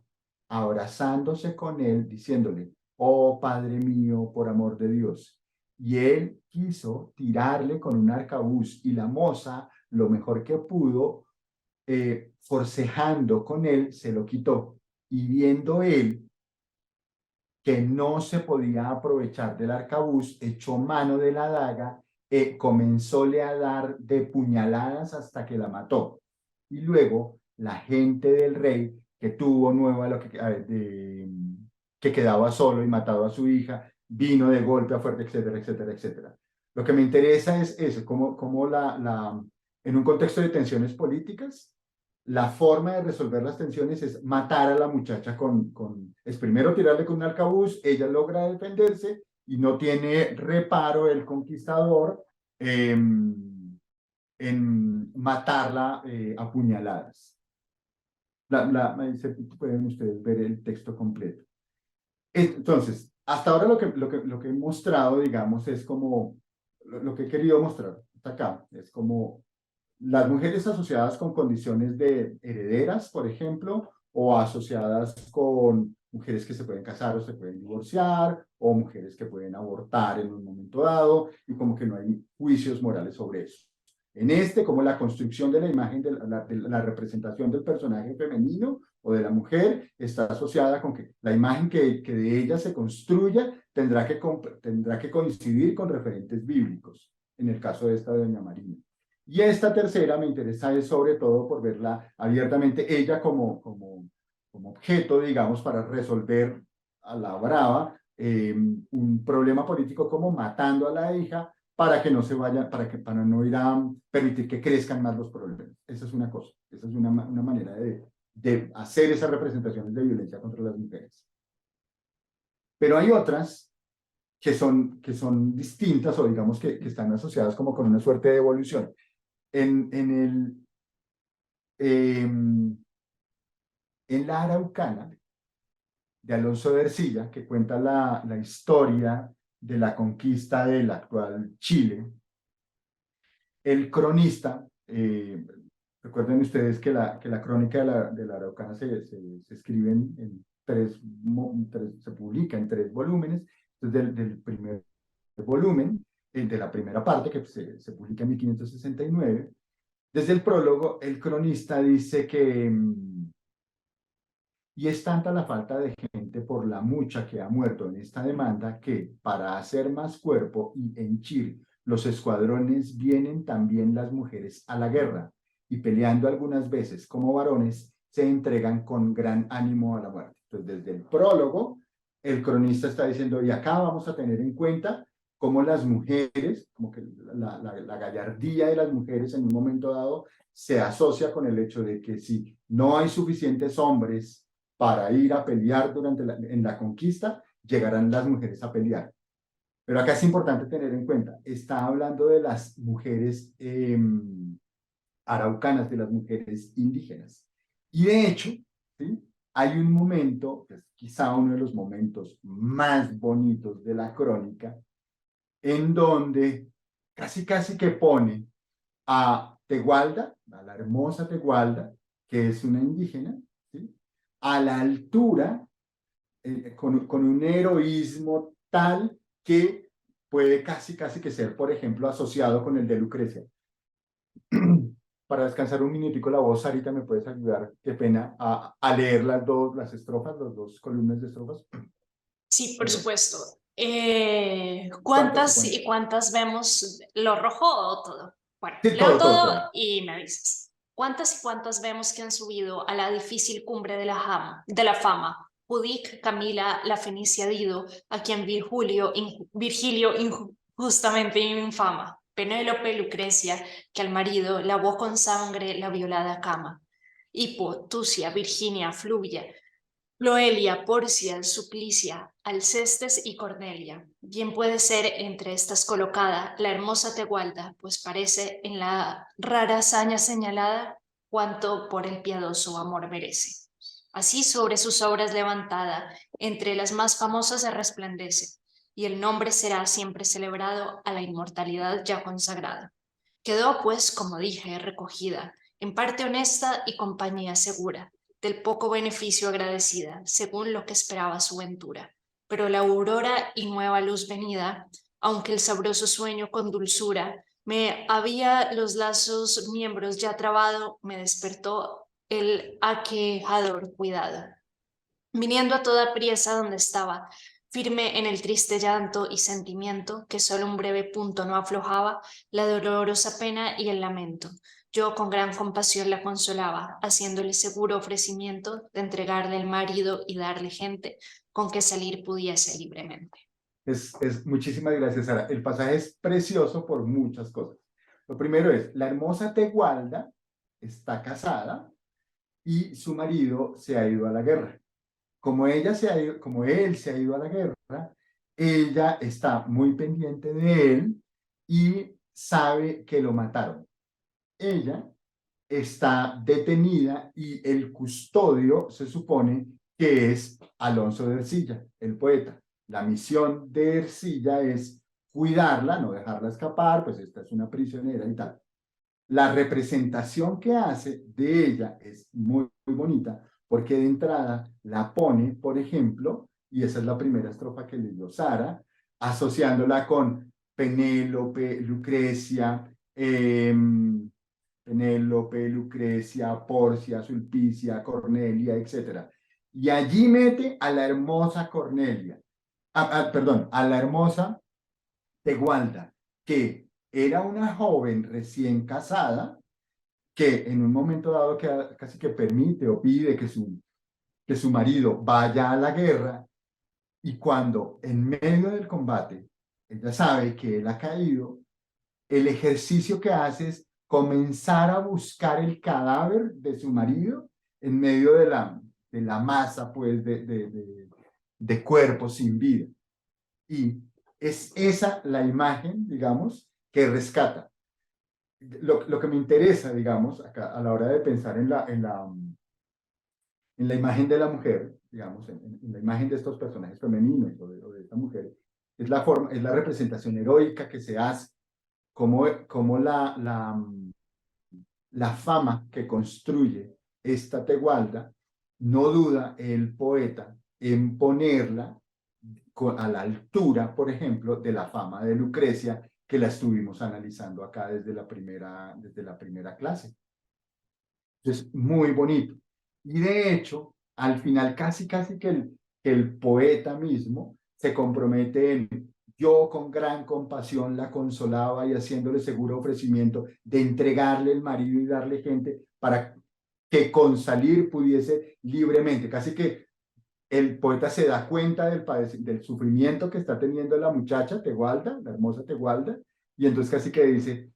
abrazándose con él, diciéndole: oh Padre mío, por amor de Dios. Y él quiso tirarle con un arcabuz, y la moza, lo mejor que pudo, forcejando con él, se lo quitó. Y viendo él que no se podía aprovechar del arcabuz, echó mano de la daga, comenzóle a dar de puñaladas hasta que la mató. Y luego la gente del rey, que tuvo nueva que quedaba solo y matado a su hija, vino de golpe a fuerte, etcétera, etcétera, etcétera. Lo que me interesa es eso, cómo en un contexto de tensiones políticas, la forma de resolver las tensiones es matar a la muchacha es primero tirarle con un arcabuz, ella logra defenderse y no tiene reparo el conquistador en matarla a puñaladas. Pueden ustedes ver el texto completo. Entonces, hasta ahora lo que he mostrado, digamos, es como lo que he querido mostrar hasta acá, es como las mujeres asociadas con condiciones de herederas, por ejemplo, o asociadas con mujeres que se pueden casar o se pueden divorciar, o mujeres que pueden abortar en un momento dado, y como que no hay juicios morales sobre eso. En como la construcción de la imagen de la representación del personaje femenino o de la mujer está asociada con que la imagen que de ella se construya tendrá que coincidir con referentes bíblicos, en el caso de esta de doña Marina. Y esta tercera me interesa es sobre todo por verla abiertamente, ella como objeto, digamos, para resolver a la brava un problema político, como matando a la hija para que no se vaya, para no ir a permitir que crezcan más los problemas. Esa es una cosa, esa es una manera de hacer esas representaciones de violencia contra las mujeres. Pero hay otras que son distintas, o digamos que están asociadas como con una suerte de evolución. En la Araucana de Alonso de Ercilla, que cuenta la historia de la conquista del actual Chile, el cronista, recuerden ustedes que la crónica de la Araucana se escribe en se publica en 3 volúmenes. Entonces, del primer volumen, de la primera parte, que se publica en 1569. Desde el prólogo, el cronista dice que y es tanta la falta de gente por la mucha que ha muerto en esta demanda que, para hacer más cuerpo y henchir los escuadrones, vienen también las mujeres a la guerra, y peleando algunas veces como varones, se entregan con gran ánimo a la muerte. Entonces, desde el prólogo, el cronista está diciendo, y acá vamos a tener en cuenta cómo las mujeres, como que la gallardía de las mujeres en un momento dado se asocia con el hecho de que si no hay suficientes hombres para ir a pelear en la conquista, llegarán las mujeres a pelear. Pero acá es importante tener en cuenta, está hablando de las mujeres araucanas, de las mujeres indígenas. Y de hecho, ¿sí? Hay un momento, que es quizá uno de los momentos más bonitos de la crónica, en donde casi que pone a Tegualda, a la hermosa Tegualda, que es una indígena, ¿sí? A la altura, con un heroísmo tal que puede casi que ser, por ejemplo, asociado con el de Lucrecia. Para descansar un minutico la voz, Sarita, ¿me puedes ayudar? Qué pena, a leer las estrofas, las dos columnas de estrofas. Sí, por Perdón. supuesto. ¿Cuántas y ¿Cuántas cuántas? y cuántas vemos? ¿Lo rojo o todo? Bueno, Sí, leo todo todo. y me avisas. ¿Cuántas y cuántas vemos que han subido a la difícil cumbre de la fama? Judic, Camila, la Fenicia Dido, a quien Virgilio injustamente infama. Penélope, Lucrecia, que al marido lavó con sangre la violada cama. Hipo, Tucia, Virginia, Fluvia, Loelia, Porcia, Suplicia, Alcestes y Cornelia. Bien puede ser entre estas colocada la hermosa Tegualda, pues parece en la rara hazaña señalada cuanto por el piadoso amor merece. Así sobre sus obras levantada, entre las más famosas se resplandece, y el nombre será siempre celebrado a la inmortalidad ya consagrada. Quedó, pues, como dije, recogida, en parte honesta y compañía segura, del poco beneficio agradecida, según lo que esperaba su ventura. Pero la aurora y nueva luz venida, aunque el sabroso sueño con dulzura me había los lazos miembros ya trabado, me despertó el aquejador cuidado. Viniendo a toda priesa donde estaba, firme en el triste llanto y sentimiento, que solo un breve punto no aflojaba, la dolorosa pena y el lamento. Yo con gran compasión la consolaba, haciéndole seguro ofrecimiento de entregarle el marido y darle gente con que salir pudiese libremente. Muchísimas gracias, Sara. El pasaje es precioso por muchas cosas. Lo primero es, la hermosa Tegualda está casada y su marido se ha ido a la guerra. Como él se ha ido a la guerra, ella está muy pendiente de él y sabe que lo mataron. Ella está detenida y el custodio se supone que es Alonso de Ercilla, el poeta. La misión de Ercilla es cuidarla, no dejarla escapar, pues esta es una prisionera y tal. La representación que hace de ella es muy bonita, porque de entrada la pone, por ejemplo, y esa es la primera estrofa que leyó Sara, asociándola con Penélope, Lucrecia, Penélope, Lucrecia, Porcia, Sulpicia, Cornelia, etc. Y allí mete a la hermosa Cornelia, perdón, a la hermosa Tegualda, que era una joven recién casada, que en un momento dado casi que permite o pide que su marido vaya a la guerra, y cuando en medio del combate ella sabe que él ha caído, el ejercicio que hace es comenzar a buscar el cadáver de su marido en medio de la masa, pues, de cuerpo sin vida. Y es esa la imagen, digamos, que rescata. Lo que me interesa, digamos, acá, a la hora de pensar en la imagen de la mujer, digamos, en la imagen de estos personajes femeninos o de esta mujer, es la representación heroica que se hace, como la fama que construye esta Tegualda, no duda el poeta en ponerla a la altura, por ejemplo, de la fama de Lucrecia, que la estuvimos analizando acá desde la primera clase. Entonces, muy bonito. Y de hecho, al final casi que el poeta mismo se compromete en: yo con gran compasión la consolaba y haciéndole seguro ofrecimiento de entregarle el marido y darle gente para que con salir pudiese libremente. Casi que el poeta se da cuenta del sufrimiento que está teniendo la muchacha Tegualda, la hermosa Tegualda, y entonces casi que dice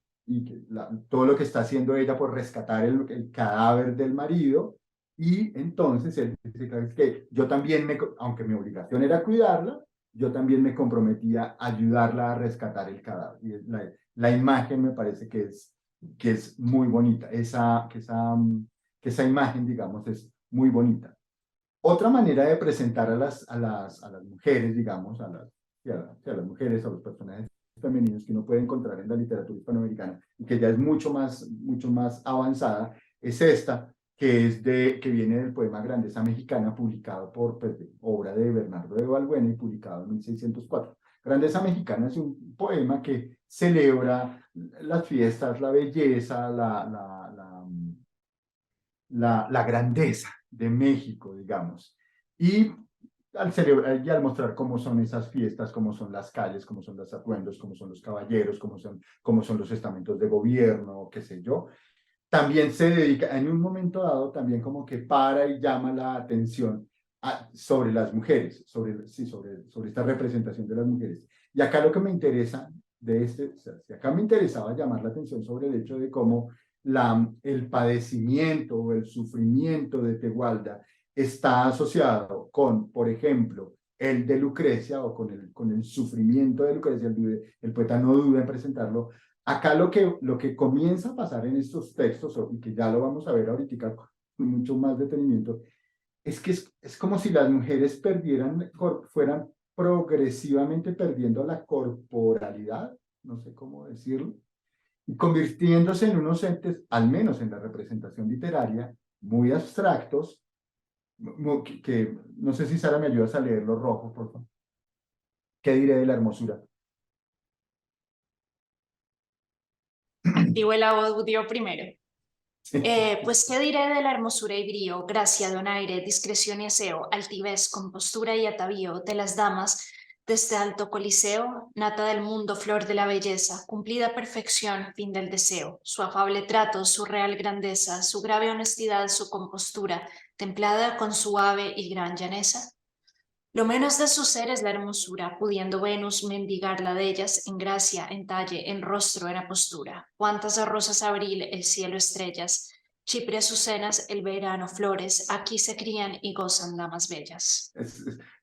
todo lo que está haciendo ella por rescatar el cadáver del marido, y entonces él dice: "Es que yo también, aunque mi obligación era cuidarla, yo también me comprometía a ayudarla a rescatar el cadáver". Y la imagen me parece que es muy bonita, que esa imagen, digamos, es muy bonita. Otra manera de presentar a las mujeres, digamos, a las mujeres, a los personajes femeninos que uno puede encontrar en la literatura hispanoamericana y que ya es mucho más avanzada, es esta, que viene del poema Grandeza Mexicana, publicado por, pues, obra de Bernardo de Balbuena y publicado en 1604. Grandeza Mexicana es un poema que celebra las fiestas, la belleza, la grandeza de México, digamos. Y al celebrar y al mostrar cómo son esas fiestas, cómo son las calles, cómo son los atuendos, cómo son los caballeros, cómo son los estamentos de gobierno, qué sé yo, también se dedica, en un momento dado, también como que para y llama la atención sobre las mujeres, sobre esta representación de las mujeres. Y acá lo que me interesa si acá me interesaba llamar la atención sobre el hecho de cómo el padecimiento o el sufrimiento de Tegualda está asociado con, por ejemplo, el de Lucrecia, o con el sufrimiento de Lucrecia. El poeta no duda en presentarlo. Acá lo que comienza a pasar en estos textos, y que ya lo vamos a ver ahorita con mucho más detenimiento, es que es como si las mujeres fueran progresivamente perdiendo la corporalidad, no sé cómo decirlo, y convirtiéndose en unos entes, al menos en la representación literaria, muy abstractos, que no sé si Sara me ayudas a leer los rojos, por favor. ¿Qué diré de la hermosura? Activo el audio primero. Pues qué diré de la hermosura y brío, gracia, donaire, discreción y aseo, altivez, compostura y atavío de las damas de este alto coliseo, nata del mundo, flor de la belleza, cumplida perfección, fin del deseo, su afable trato, su real grandeza, su grave honestidad, su compostura, templada con suave y gran llaneza. Lo menos de su ser es la hermosura, pudiendo Venus mendigarla de ellas en gracia, en talle, en rostro, en apostura. Cuántas rosas abril, el cielo estrellas, Chipre azucenas, el verano flores, aquí se crían y gozan damas bellas.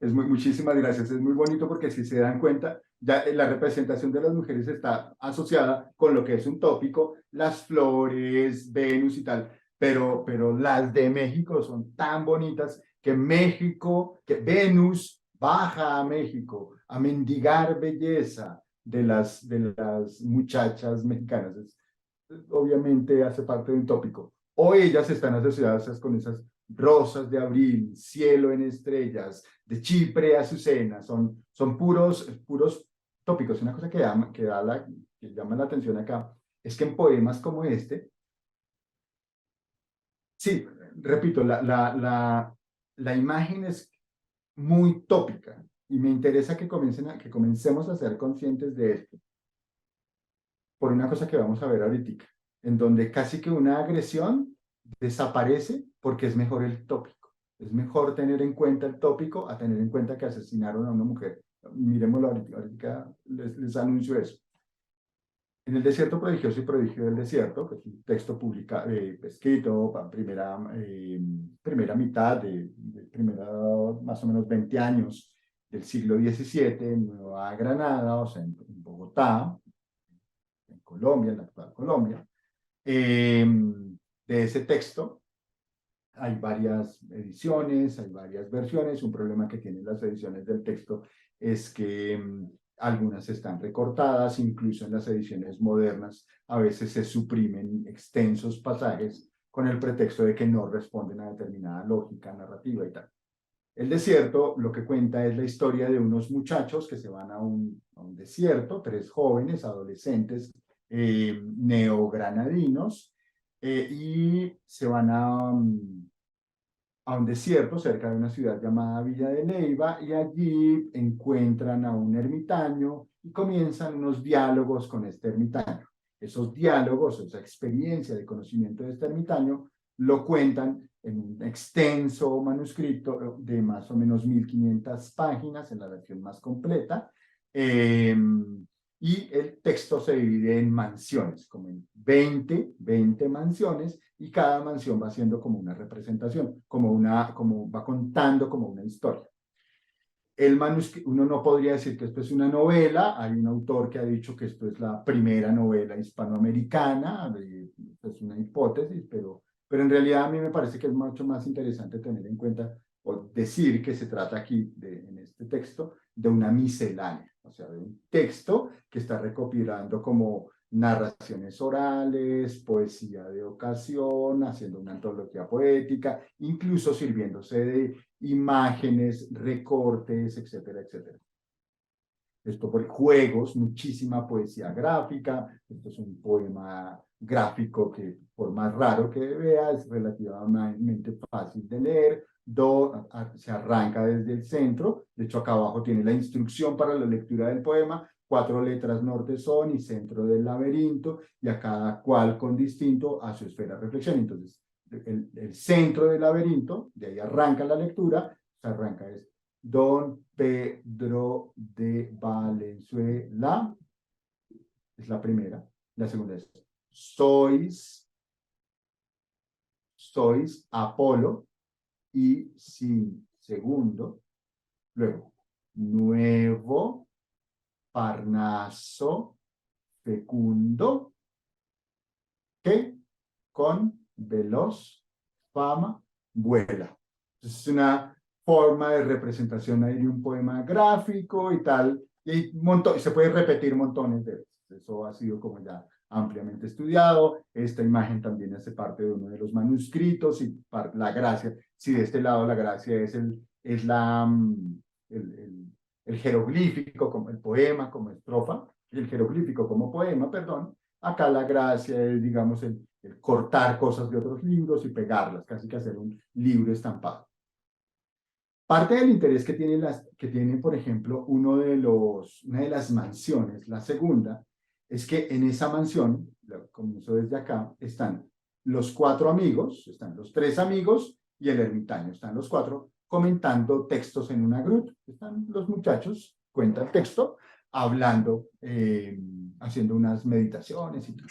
Muchísimas gracias, es muy bonito porque si se dan cuenta, ya la representación de las mujeres está asociada con lo que es un tópico, las flores, Venus y tal, pero las de México son tan bonitas que Venus baja a México a mendigar belleza de las muchachas mexicanas. Obviamente hace parte de un tópico. O ellas están asociadas con esas rosas de abril, cielo en estrellas, de Chipre, Azucena, son puros tópicos. Una cosa que llama la atención acá es que en poemas como este, sí, repito, la imagen es muy tópica, y me interesa que comencemos a ser conscientes de esto por una cosa que vamos a ver ahorita, en donde casi que una agresión desaparece porque es mejor el tópico. Es mejor tener en cuenta el tópico a tener en cuenta que asesinaron a una mujer. Miremoslo ahorita les anuncio eso. En el desierto prodigioso y prodigio del desierto, que es un texto escrito para primera mitad más o menos 20 años del siglo XVII, en Nueva Granada, o sea, en Bogotá, en Colombia, en la actual Colombia. De ese texto hay varias ediciones, hay varias versiones. Un problema que tienen las ediciones del texto es que algunas están recortadas, incluso en las ediciones modernas a veces se suprimen extensos pasajes con el pretexto de que no responden a determinada lógica narrativa y tal. El desierto lo que cuenta es la historia de unos muchachos que se van a un desierto, 3 jóvenes, adolescentes, neogranadinos, y se van a un desierto cerca de una ciudad llamada Villa de Leyva, y allí encuentran a un ermitaño y comienzan unos diálogos con este ermitaño. Esos diálogos, esa experiencia de conocimiento de este ermitaño, lo cuentan en un extenso manuscrito de más o menos 1500 páginas, en la versión más completa, y el texto se divide en mansiones, como en 20 mansiones, y cada mansión va siendo como una representación, como va contando como una historia. El manuscrito, uno no podría decir que esto es una novela, hay un autor que ha dicho que esto es la primera novela hispanoamericana, es una hipótesis, pero en realidad a mí me parece que es mucho más interesante tener en cuenta o decir que se trata aquí, en este texto, de una miscelánea, o sea, de un texto que está recopilando como narraciones orales, poesía de ocasión, haciendo una antología poética, incluso sirviéndose de imágenes, recortes, etcétera, etcétera. Esto por juegos, muchísima poesía gráfica. Esto es un poema gráfico que, por más raro que vea, es relativamente fácil de leer. Se arranca desde el centro. De hecho, acá abajo tiene la instrucción para la lectura del poema. 4 letras norte, son y centro del laberinto, y a cada cual con distinto a su esfera de reflexión. Entonces, el centro del laberinto, de ahí arranca la lectura, se arranca es Don Pedro de Valenzuela, es la primera. La segunda es sois Apolo, y sin segundo. Luego, nuevo Parnaso fecundo, que con veloz fama vuela. Entonces, es una forma de representación ahí de un poema gráfico y tal, y se puede repetir montones de veces. Eso ha sido como ya ampliamente estudiado. Esta imagen también hace parte de uno de los manuscritos, y la gracia, si de este lado la gracia es el jeroglífico como el poema, como estrofa, el jeroglífico como poema, perdón. Acá la gracia es, digamos, el cortar cosas de otros libros y pegarlas, casi que hacer un libro estampado. Parte del interés que tiene, por ejemplo, una de las mansiones, la segunda, es que en esa mansión, comienzo desde acá, están los 4 amigos, están los 3 amigos y el ermitaño, están los 4 comentando textos en una gruta. Están los muchachos, cuentan texto, hablando, haciendo unas meditaciones y todo.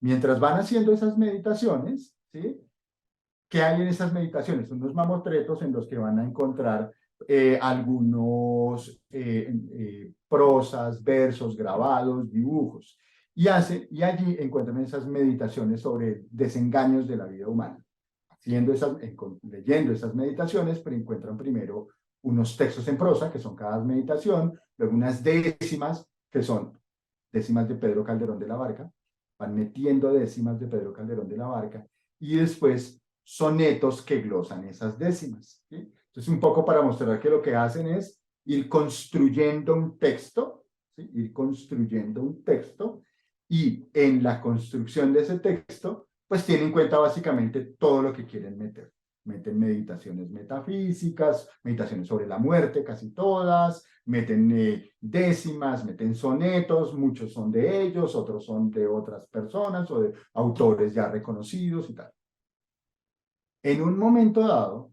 Mientras van haciendo esas meditaciones, ¿sí? ¿Qué hay en esas meditaciones? Unos mamotretos en los que van a encontrar algunos prosas, versos, grabados, dibujos. Y allí encuentran esas meditaciones sobre desengaños de la vida humana. Leyendo esas meditaciones, pero encuentran primero unos textos en prosa, que son cada meditación, luego unas décimas, que son décimas de Pedro Calderón de la Barca, van metiendo décimas de Pedro Calderón de la Barca, y después sonetos que glosan esas décimas, ¿sí? Entonces, un poco para mostrar que lo que hacen es ir construyendo un texto, ¿sí? Ir construyendo un texto, y en la construcción de ese texto, pues tienen en cuenta básicamente todo lo que quieren meter. Meten meditaciones metafísicas, meditaciones sobre la muerte, casi todas, meten décimas, meten sonetos, muchos son de ellos, otros son de otras personas o de autores ya reconocidos y tal. En un momento dado,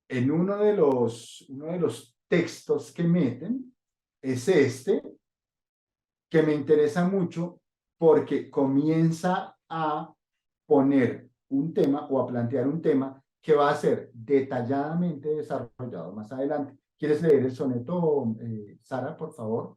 en uno de los textos que meten, es este, que me interesa mucho porque comienza a poner un tema o a plantear un tema que va a ser detalladamente desarrollado más adelante. ¿Quieres leer el soneto, Sara, por favor?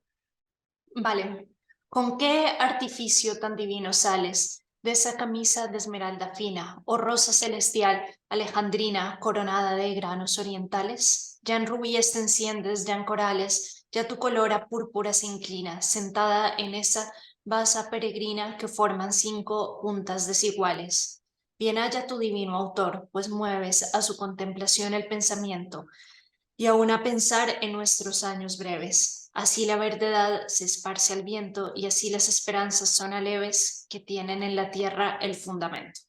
Vale. ¿Con qué artificio tan divino sales de esa camisa de esmeralda fina, oh rosa celestial, alejandrina, coronada de granos orientales? Ya en rubíes te enciendes, ya en corales, ya tu color a púrpura se inclina, sentada en esa basa peregrina que forman 5 puntas desiguales. Bien haya tu divino autor, pues mueves a su contemplación el pensamiento. y aún a pensar en nuestros años breves. Así la verdad se esparce al viento y así las esperanzas son aleves que tienen en la tierra el fundamento.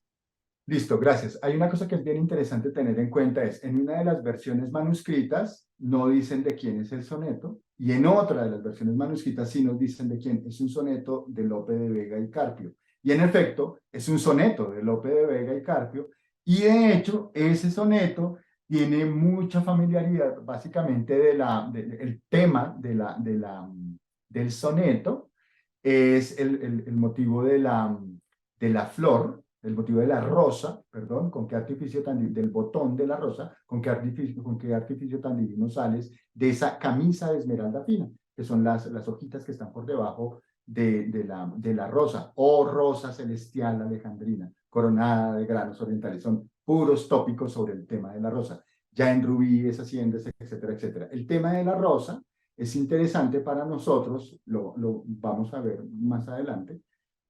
Listo, gracias. Hay una cosa que es bien interesante tener en cuenta, es en una de las versiones manuscritas no dicen de quién es el soneto, y en otra de las versiones manuscritas sí nos dicen de quién. Es un soneto de Lope de Vega y Carpio. Y en efecto, es un soneto de Lope de Vega y Carpio, y de hecho, ese soneto tiene mucha familiaridad, básicamente, el tema del soneto es el motivo de la flor, el motivo de la rosa, perdón, con qué artificio tan del botón de la rosa, con qué artificio tan divino sales de esa camisa de esmeralda fina, que son las hojitas que están por debajo de la rosa, o rosa celestial alejandrina, coronada de granos orientales. Son puros tópicos sobre el tema de la rosa. Ya en rubíes, haciendas, etcétera, etcétera. El tema de la rosa es interesante para nosotros, lo vamos a ver más adelante,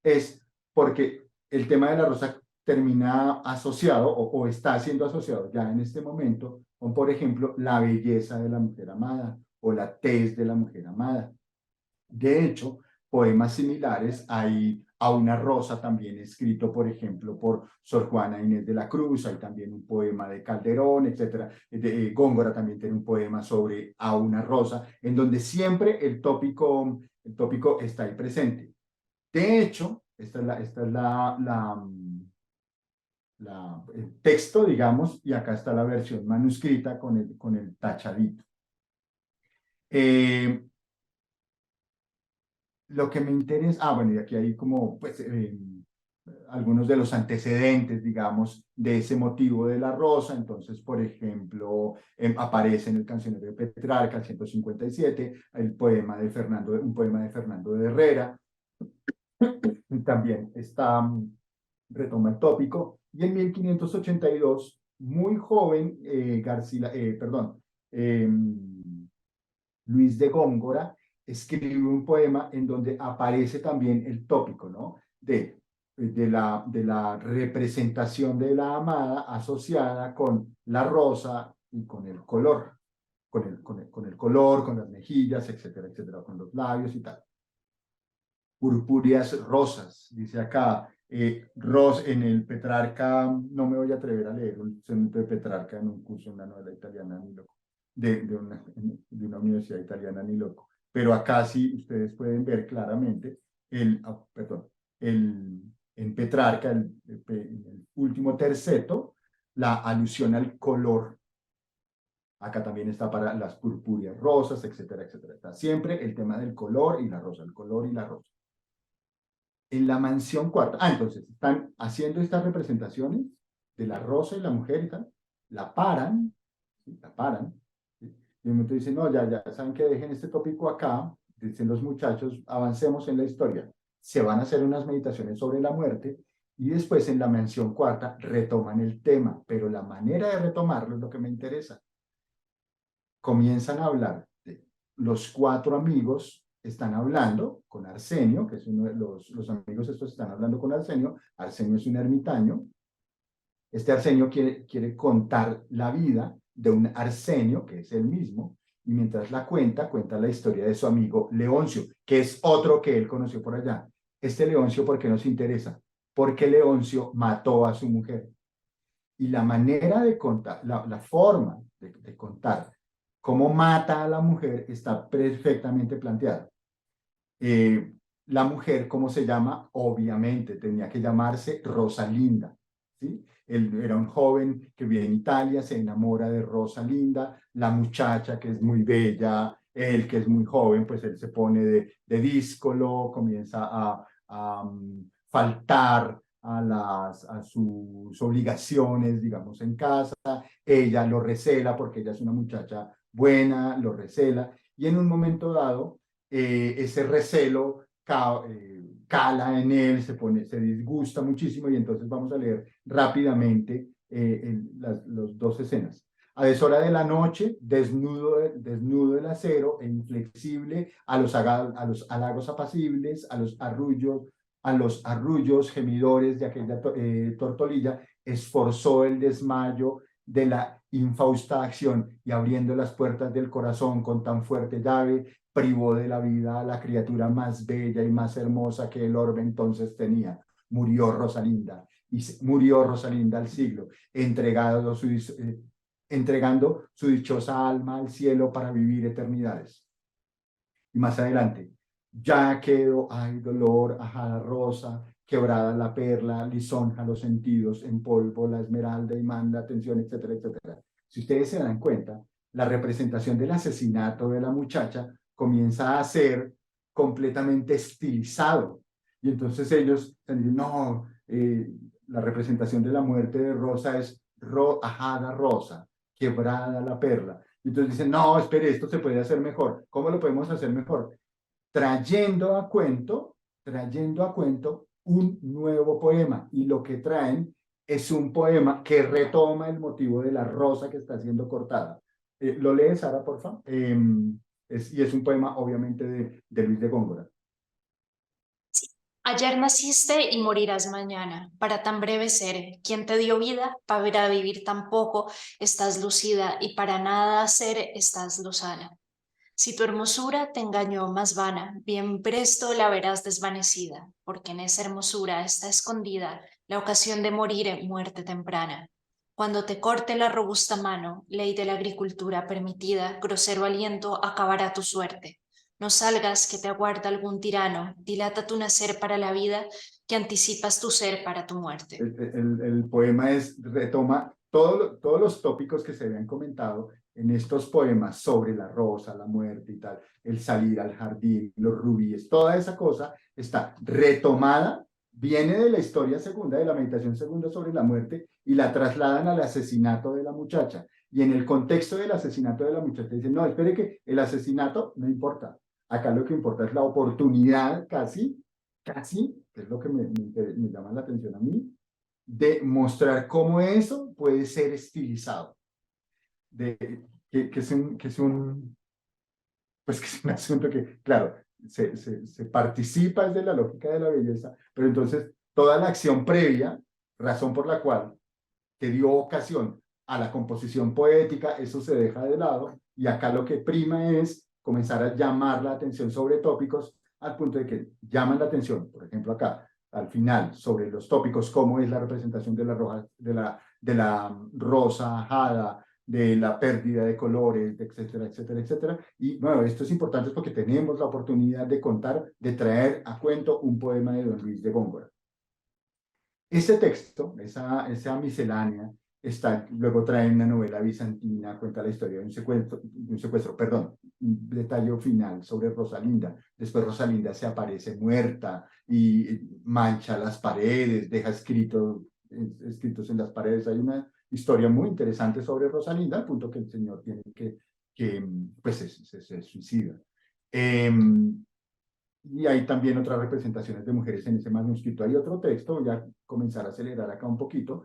es porque el tema de la rosa termina asociado o está siendo asociado ya en este momento con, por ejemplo, la belleza de la mujer amada o la tez de la mujer amada. De hecho, poemas similares hay a una rosa también escrito, por ejemplo, por Sor Juana Inés de la Cruz, hay también un poema de Calderón, etcétera. Góngora también tiene un poema sobre a una rosa, en donde siempre el tópico está ahí presente. De hecho, esta es el texto, digamos, y acá está la versión manuscrita con el tachadito. Lo que me interesa, bueno, y aquí hay como, pues, algunos de los antecedentes, digamos, de ese motivo de la rosa. Entonces, por ejemplo, aparece en el cancionero de Petrarca, el 157, el poema de un poema de Fernando de Herrera. También está, retoma el tópico, y en 1582, muy joven, Luis de Góngora escribe un poema en donde aparece también el tópico, ¿no? De la representación de la amada asociada con la rosa y con el color, con el color, con las mejillas, etcétera, etcétera, con los labios y tal. Purpúreas rosas, dice acá. En el Petrarca, no me voy a atrever a leer un soneto de Petrarca en un curso, en una novela italiana, ni loco, de una universidad italiana, ni loco. Pero acá sí ustedes pueden ver claramente en Petrarca, el último terceto, la alusión al color. Acá también está para las purpúreas rosas, etcétera, etcétera. Está siempre el tema del color y la rosa, el color y la rosa. En la mansión cuarta. Entonces están haciendo estas representaciones de la rosa y la mujer y tal, la paran, ¿sí? La paran, ¿sí? Y un momento dicen, no, ya, saben que dejen este tópico acá, dicen los muchachos, avancemos en la historia. Se van a hacer unas meditaciones sobre la muerte y después en la mansión cuarta retoman el tema, pero la manera de retomarlo es lo que me interesa. Comienzan a hablar de los cuatro amigos, están hablando con Arsenio, que es uno de los amigos estos están hablando con Arsenio. Arsenio es un ermitaño. Este Arsenio quiere contar la vida de un Arsenio, que es él mismo, y mientras cuenta la historia de su amigo Leoncio, que es otro que él conoció por allá. Este Leoncio, ¿por qué nos interesa? Porque Leoncio mató a su mujer. Y la manera de contar, la forma de contar cómo mata a la mujer está perfectamente planteada. La mujer, ¿cómo se llama? Obviamente tenía que llamarse Rosalinda, ¿sí? Él era un joven que vive en Italia, se enamora de Rosalinda, la muchacha que es muy bella, él que es muy joven, pues él se pone de díscolo, comienza a faltar a sus obligaciones, digamos, en casa. Ella lo recela porque ella es una muchacha buena, lo recela, y en un momento dado, ese recelo cala en él, se disgusta muchísimo, y entonces vamos a leer rápidamente las dos escenas. A deshora de la noche, desnudo del acero e inflexible, a los halagos apacibles, a los arrullos gemidores de aquella tortolilla, esforzó el desmayo de la infausta acción y abriendo las puertas del corazón con tan fuerte llave, privó de la vida a la criatura más bella y más hermosa que el orbe entonces tenía. Murió Rosalinda, y murió Rosalinda al siglo, entregando su dichosa alma al cielo para vivir eternidades. Y más adelante, ya quedó, ay, dolor, ajada rosa, quebrada la perla, lisonja los sentidos, en polvo la esmeralda y manda atención, etcétera, etcétera. Si ustedes se dan cuenta, la representación del asesinato de la muchacha comienza a ser completamente estilizado. Y entonces ellos dicen, no, la representación de la muerte de Rosa es ajada rosa, quebrada la perla. Y entonces dicen, no, espere, esto se puede hacer mejor. ¿Cómo lo podemos hacer mejor? Trayendo a cuento un nuevo poema. Y lo que traen es un poema que retoma el motivo de la rosa que está siendo cortada. ¿Lo lees, Sara, por favor? Y es un poema, obviamente, de Luis de Góngora. Ayer naciste y morirás mañana, para tan breve ser, quien te dio vida, para vivir tan poco, estás lucida, y para nada hacer, estás lozana. Si tu hermosura te engañó más vana, bien presto la verás desvanecida, porque en esa hermosura está escondida la ocasión de morir muerte temprana. Cuando te corte la robusta mano, ley de la agricultura permitida, grosero aliento acabará tu suerte. No salgas, que te aguarda algún tirano, dilata tu nacer para la vida, que anticipas tu ser para tu muerte. El poema retoma todos los tópicos que se habían comentado en estos poemas sobre la rosa, la muerte y tal, el salir al jardín, los rubíes, toda esa cosa está retomada, viene de la historia segunda, de la meditación segunda sobre la muerte, y la trasladan al asesinato de la muchacha. Y en el contexto del asesinato de la muchacha dicen, no, espere que el asesinato no importa. Acá lo que importa es la oportunidad casi, que es lo que me llama la atención a mí, de mostrar cómo eso puede ser estilizado. Que es un pues que es un asunto que, claro, se participa desde la lógica de la belleza, pero entonces toda la acción previa, razón por la cual te dio ocasión a la composición poética, eso se deja de lado, y acá lo que prima es comenzar a llamar la atención sobre tópicos al punto de que llaman la atención, por ejemplo acá, al final, sobre los tópicos, cómo es la representación de la rosa ajada, de la pérdida de colores, etcétera, etcétera, etcétera. Y bueno, esto es importante porque tenemos la oportunidad de contar, de traer a cuento un poema de don Luis de Góngora. Ese texto, esa miscelánea, luego trae una novela bizantina, cuenta la historia de un secuestro, perdón, un detalle final sobre Rosalinda. Después Rosalinda se aparece muerta y mancha las paredes, deja escritos en las paredes. Hay una historia muy interesante sobre Rosalinda, al punto que el señor tiene que pues se suicida. Y hay también otras representaciones de mujeres en ese manuscrito. Hay otro texto, voy a comenzar a acelerar acá un poquito,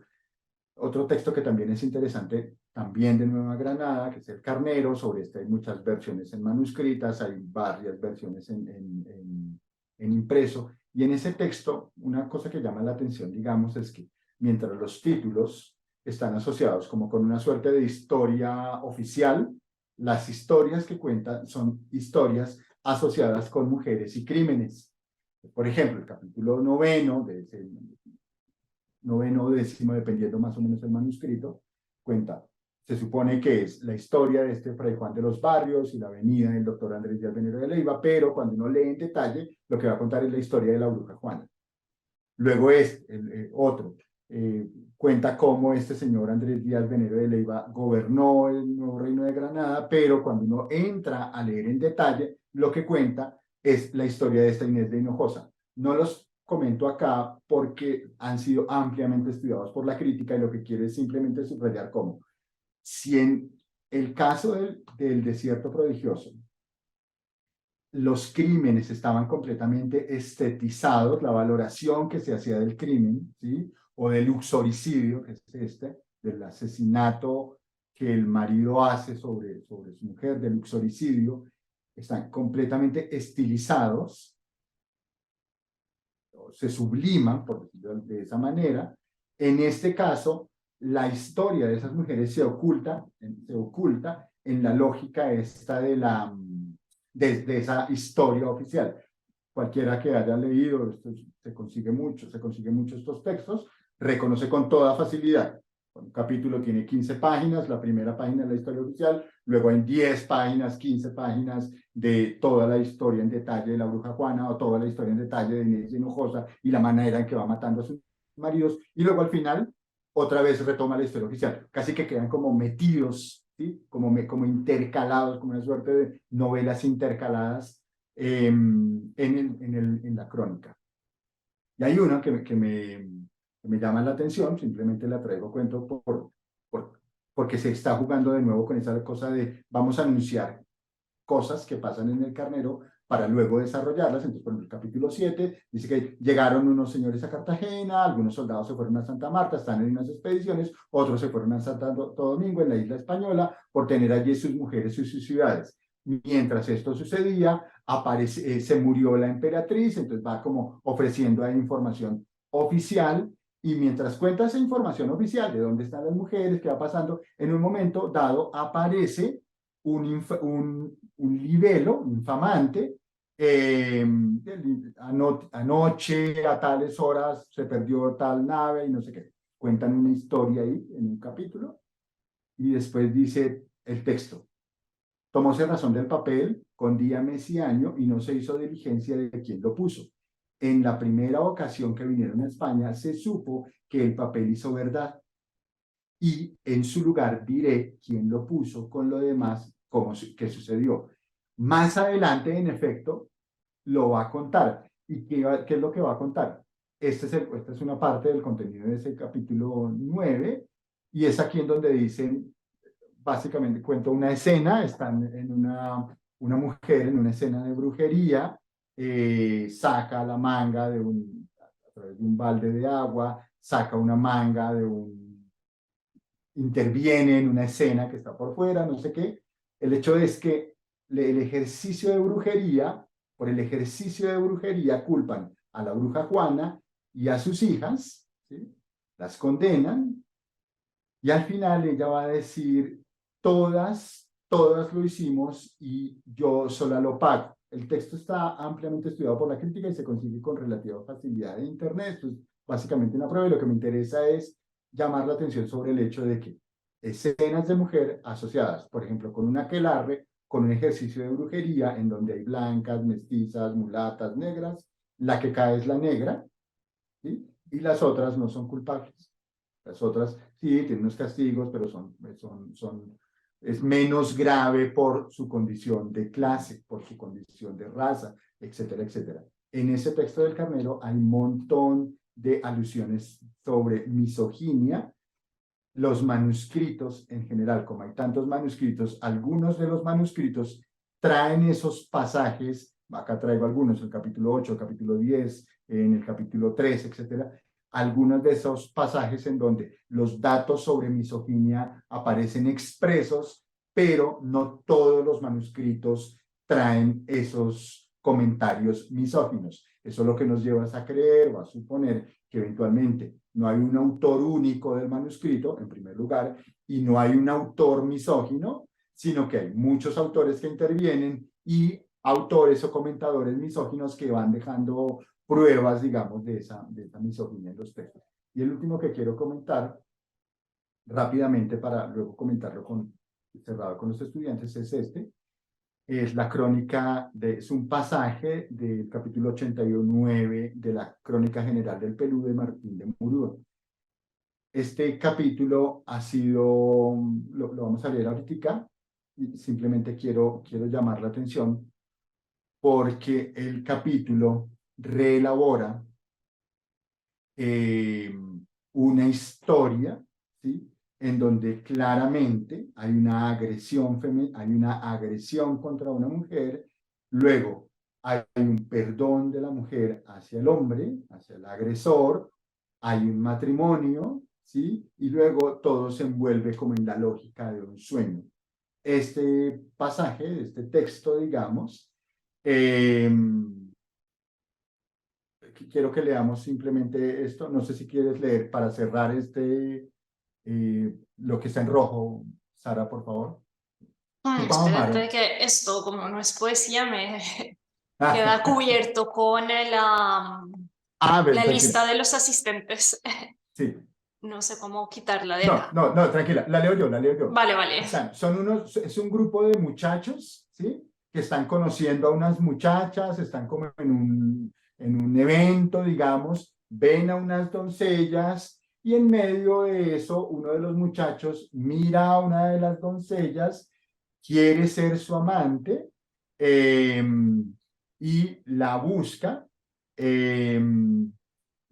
otro texto que también es interesante, también de Nueva Granada, que es El Carnero. Sobre este hay muchas versiones en manuscritas, hay varias versiones en impreso. Y en ese texto, una cosa que llama la atención, digamos, es que mientras los títulos están asociados como con una suerte de historia oficial, las historias que cuentan son historias asociadas con mujeres y crímenes. Por ejemplo, el capítulo 9, de ese 9 o 10, dependiendo más o menos del manuscrito, cuenta, se supone que es la historia de este Fray Juan de los Barrios y la venida del doctor Andrés Díaz Venero de Leiva, pero cuando uno lee en detalle, lo que va a contar es la historia de la bruja Juana. Luego otro, cuenta cómo este señor Andrés Díaz Venero de Leiva gobernó el nuevo reino de Granada, pero cuando uno entra a leer en detalle, lo que cuenta es la historia de esta Inés de Hinojosa. No los comento acá porque han sido ampliamente estudiados por la crítica, y lo que quiero es simplemente subrayar cómo. Si en el caso del desierto prodigioso, los crímenes estaban completamente estetizados, la valoración que se hacía del crimen, ¿sí? O del uxoricidio, que es del asesinato que el marido hace sobre su mujer, del uxoricidio, están completamente estilizados, se subliman, por decirlo de esa manera. En este caso, la historia de esas mujeres se oculta en la lógica esta de esa historia oficial. Cualquiera que haya leído, se consigue mucho estos textos, reconoce con toda facilidad. Un capítulo tiene 15 páginas, la primera página es la historia oficial, luego hay 10 páginas, 15 páginas de toda la historia en detalle de la bruja Juana, o toda la historia en detalle de Inés Hinojosa y la manera en que va matando a sus maridos, y luego al final otra vez retoma la historia oficial. Casi que quedan como metidos, ¿sí? Como intercalados, como una suerte de novelas intercaladas en la crónica. Y hay una que me llama la atención, simplemente la traigo a cuento porque se está jugando de nuevo con esa cosa de vamos a anunciar cosas que pasan en el Carnero para luego desarrollarlas. Entonces, por ejemplo, el capítulo 7 dice que llegaron unos señores a Cartagena, algunos soldados se fueron a Santa Marta, están en unas expediciones, otros se fueron a Santo Domingo, en la isla española, por tener allí sus mujeres y sus ciudades. Mientras esto sucedía, se murió la emperatriz, entonces va como ofreciendo ahí información oficial, y mientras cuenta esa información oficial de dónde están las mujeres, qué va pasando, en un momento dado aparece un libelo infamante. Anoche a tales horas se perdió tal nave y no sé qué. Cuentan una historia ahí en un capítulo y después dice el texto. Tomóse razón del papel con día, mes y año y no se hizo diligencia de quién lo puso. En la primera ocasión que vinieron a España se supo que el papel hizo verdad y en su lugar diré quién lo puso con lo demás, qué sucedió. Más adelante, en efecto, lo va a contar. ¿Y qué es lo que va a contar? Esta es una parte del contenido de ese capítulo 9, y es aquí en donde dicen, básicamente cuento una escena, están en una mujer en una escena de brujería, saca la manga a través de un balde de agua, saca una manga interviene en una escena que está por fuera, no sé qué. El hecho es que el ejercicio de brujería, por el ejercicio de brujería culpan a la bruja Juana y a sus hijas, ¿sí? Las condenan, y al final ella va a decir, todas lo hicimos y yo sola lo pago. El texto está ampliamente estudiado por la crítica y se consigue con relativa facilidad en Internet. Esto es básicamente una prueba, y lo que me interesa es llamar la atención sobre el hecho de que escenas de mujer asociadas, por ejemplo, con un aquelarre, con un ejercicio de brujería en donde hay blancas, mestizas, mulatas, negras, la que cae es la negra, ¿sí? Y las otras no son culpables. Las otras sí tienen unos castigos, pero es menos grave por su condición de clase, por su condición de raza, etcétera, etcétera. En ese texto del Carnero hay un montón de alusiones sobre misoginia. Los manuscritos en general, como hay tantos manuscritos, algunos de los manuscritos traen esos pasajes, acá traigo algunos, el capítulo 8, el capítulo 10, en el capítulo 3, etcétera, algunos de esos pasajes en donde los datos sobre misoginia aparecen expresos, pero no todos los manuscritos traen esos comentarios misóginos. Eso es lo que nos lleva a creer o a suponer que eventualmente no hay un autor único del manuscrito, en primer lugar, y no hay un autor misógino, sino que hay muchos autores que intervienen y autores o comentadores misóginos que van dejando pruebas, digamos, de esa misoginia en los textos. Y el último que quiero comentar rápidamente para luego comentarlo cerrado con los estudiantes es es la crónica, es un pasaje del capítulo 89 de la Crónica General del Perú de Martín de Murúa. Este capítulo ha sido, lo vamos a leer ahorita, y simplemente quiero llamar la atención porque el capítulo reelabora una historia, ¿sí? En donde claramente hay una hay una agresión contra una mujer, luego hay un perdón de la mujer hacia el hombre, hacia el agresor, hay un matrimonio, ¿sí? Y luego todo se envuelve como en la lógica de un sueño. Este pasaje, este texto, digamos, quiero que leamos simplemente esto. No sé si quieres leer para cerrar lo que está en rojo, Sara, por favor. Tupac Espérate Amaru. que esto, como no es poesía, me queda cubierto con la Tranquila. lista de los asistentes. Sí. No sé cómo quitarla de No, acá. no, no, tranquila, la leo yo, la leo yo. Vale, vale. Es un grupo de muchachos, ¿sí? Que están conociendo a unas muchachas, están como en un evento, digamos, ven a unas doncellas y en medio de eso, uno de los muchachos mira a una de las doncellas, quiere ser su amante eh, y la busca. Eh,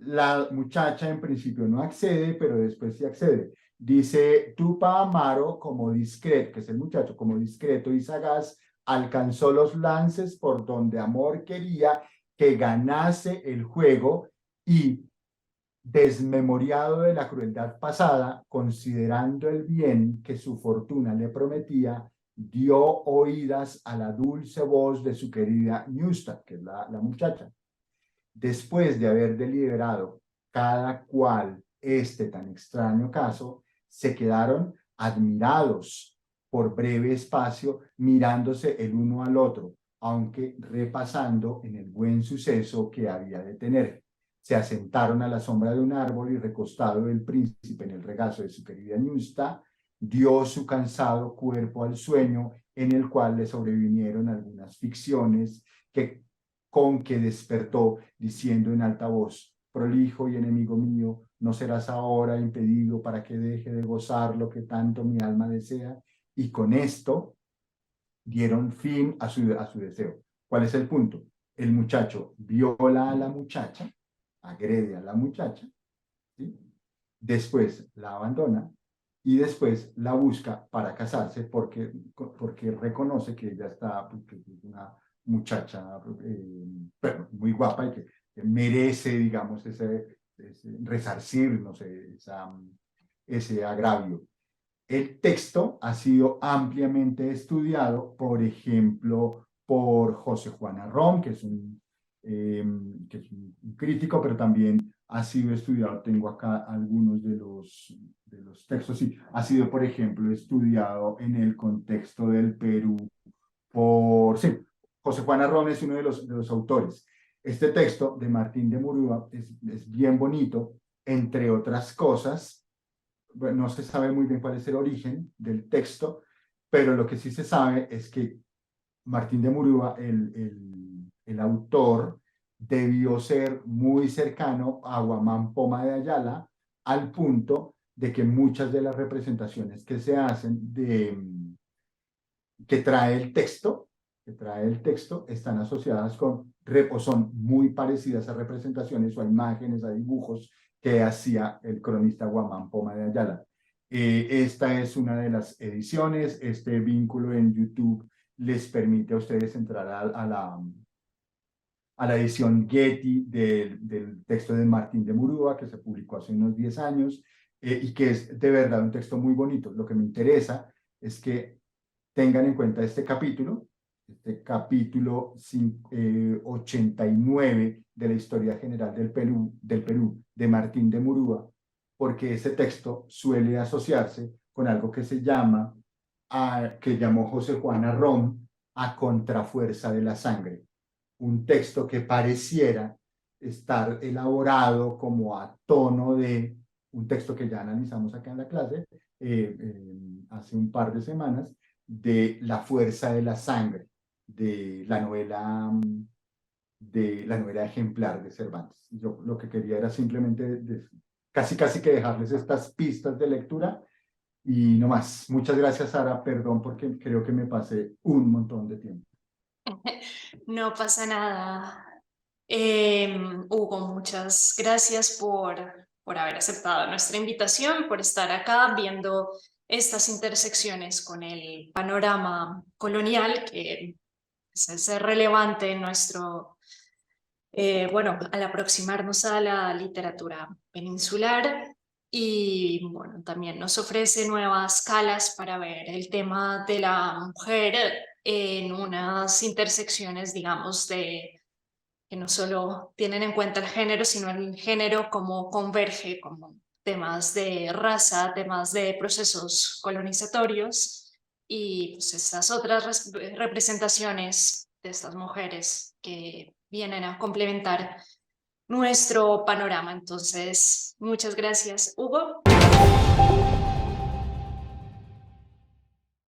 la muchacha en principio no accede, pero después sí accede. Dice, Tupa Amaro, como discreto, que es el muchacho, como discreto y sagaz, alcanzó los lances por donde Amor quería que ganase el juego y, desmemoriado de la crueldad pasada, considerando el bien que su fortuna le prometía, dio oídas a la dulce voz de su querida Neustadt, que es la muchacha. Después de haber deliberado cada cual este tan extraño caso, se quedaron admirados por breve espacio, mirándose el uno al otro, aunque repasando en el buen suceso que había de tener. Se asentaron a la sombra de un árbol y, recostado el príncipe en el regazo de su querida Ñusta, dio su cansado cuerpo al sueño, en el cual le sobrevinieron algunas ficciones con que despertó diciendo en alta voz, prolijo y enemigo mío, no serás ahora impedido para que deje de gozar lo que tanto mi alma desea. Y con esto dieron fin a su deseo. ¿Cuál es el punto? El muchacho viola a la muchacha, agrede a la muchacha, ¿sí? Después la abandona y después la busca para casarse porque reconoce que ella está, que es una muchacha muy guapa y que merece, digamos, ese resarcir, no sé, ese agravio. El texto ha sido ampliamente estudiado, por ejemplo, por José Juan Arrón, que es un crítico, pero también ha sido estudiado, tengo acá algunos de los textos, sí, ha sido, por ejemplo, estudiado en el contexto del Perú sí, José Juan Arrón es uno de los autores. Este texto de Martín de Murúa es bien bonito, entre otras cosas. Bueno, no se sabe muy bien cuál es el origen del texto, pero lo que sí se sabe es que Martín de Murúa, el autor, debió ser muy cercano a Guamán Poma de Ayala, al punto de que muchas de las representaciones que se hacen que trae el texto, están asociadas o son muy parecidas a representaciones o a imágenes, a dibujos que hacía el cronista Guamán Poma de Ayala. Esta es una de las ediciones. Este vínculo en YouTube les permite a ustedes entrar a la edición Getty del texto de Martín de Murúa, que se publicó hace unos 10 años, y que es de verdad un texto muy bonito. Lo que me interesa es que tengan en cuenta este capítulo 89 de la Historia General del Perú de Martín de Murúa, porque ese texto suele asociarse con algo que que llamó José Juan Arrón, a contrafuerza de la sangre. Un texto que pareciera estar elaborado como a tono de un texto que ya analizamos acá en la clase hace un par de semanas, de La fuerza de la sangre, de la novela ejemplar de Cervantes. Yo lo que quería era simplemente casi que dejarles estas pistas de lectura y no más. Muchas gracias, Sara. Perdón porque creo que me pasé un montón de tiempo. No pasa nada. Hugo, muchas gracias por haber aceptado nuestra invitación, por estar acá viendo estas intersecciones con el panorama colonial que es relevante en nuestro, bueno, al aproximarnos a la literatura peninsular y bueno, también nos ofrece nuevas escalas para ver el tema de la mujer en unas intersecciones, digamos, que no solo tienen en cuenta el género, sino el género como converge, como temas de raza, temas de procesos colonizatorios y pues estas otras representaciones de estas mujeres que vienen a complementar nuestro panorama. Entonces, muchas gracias, Hugo.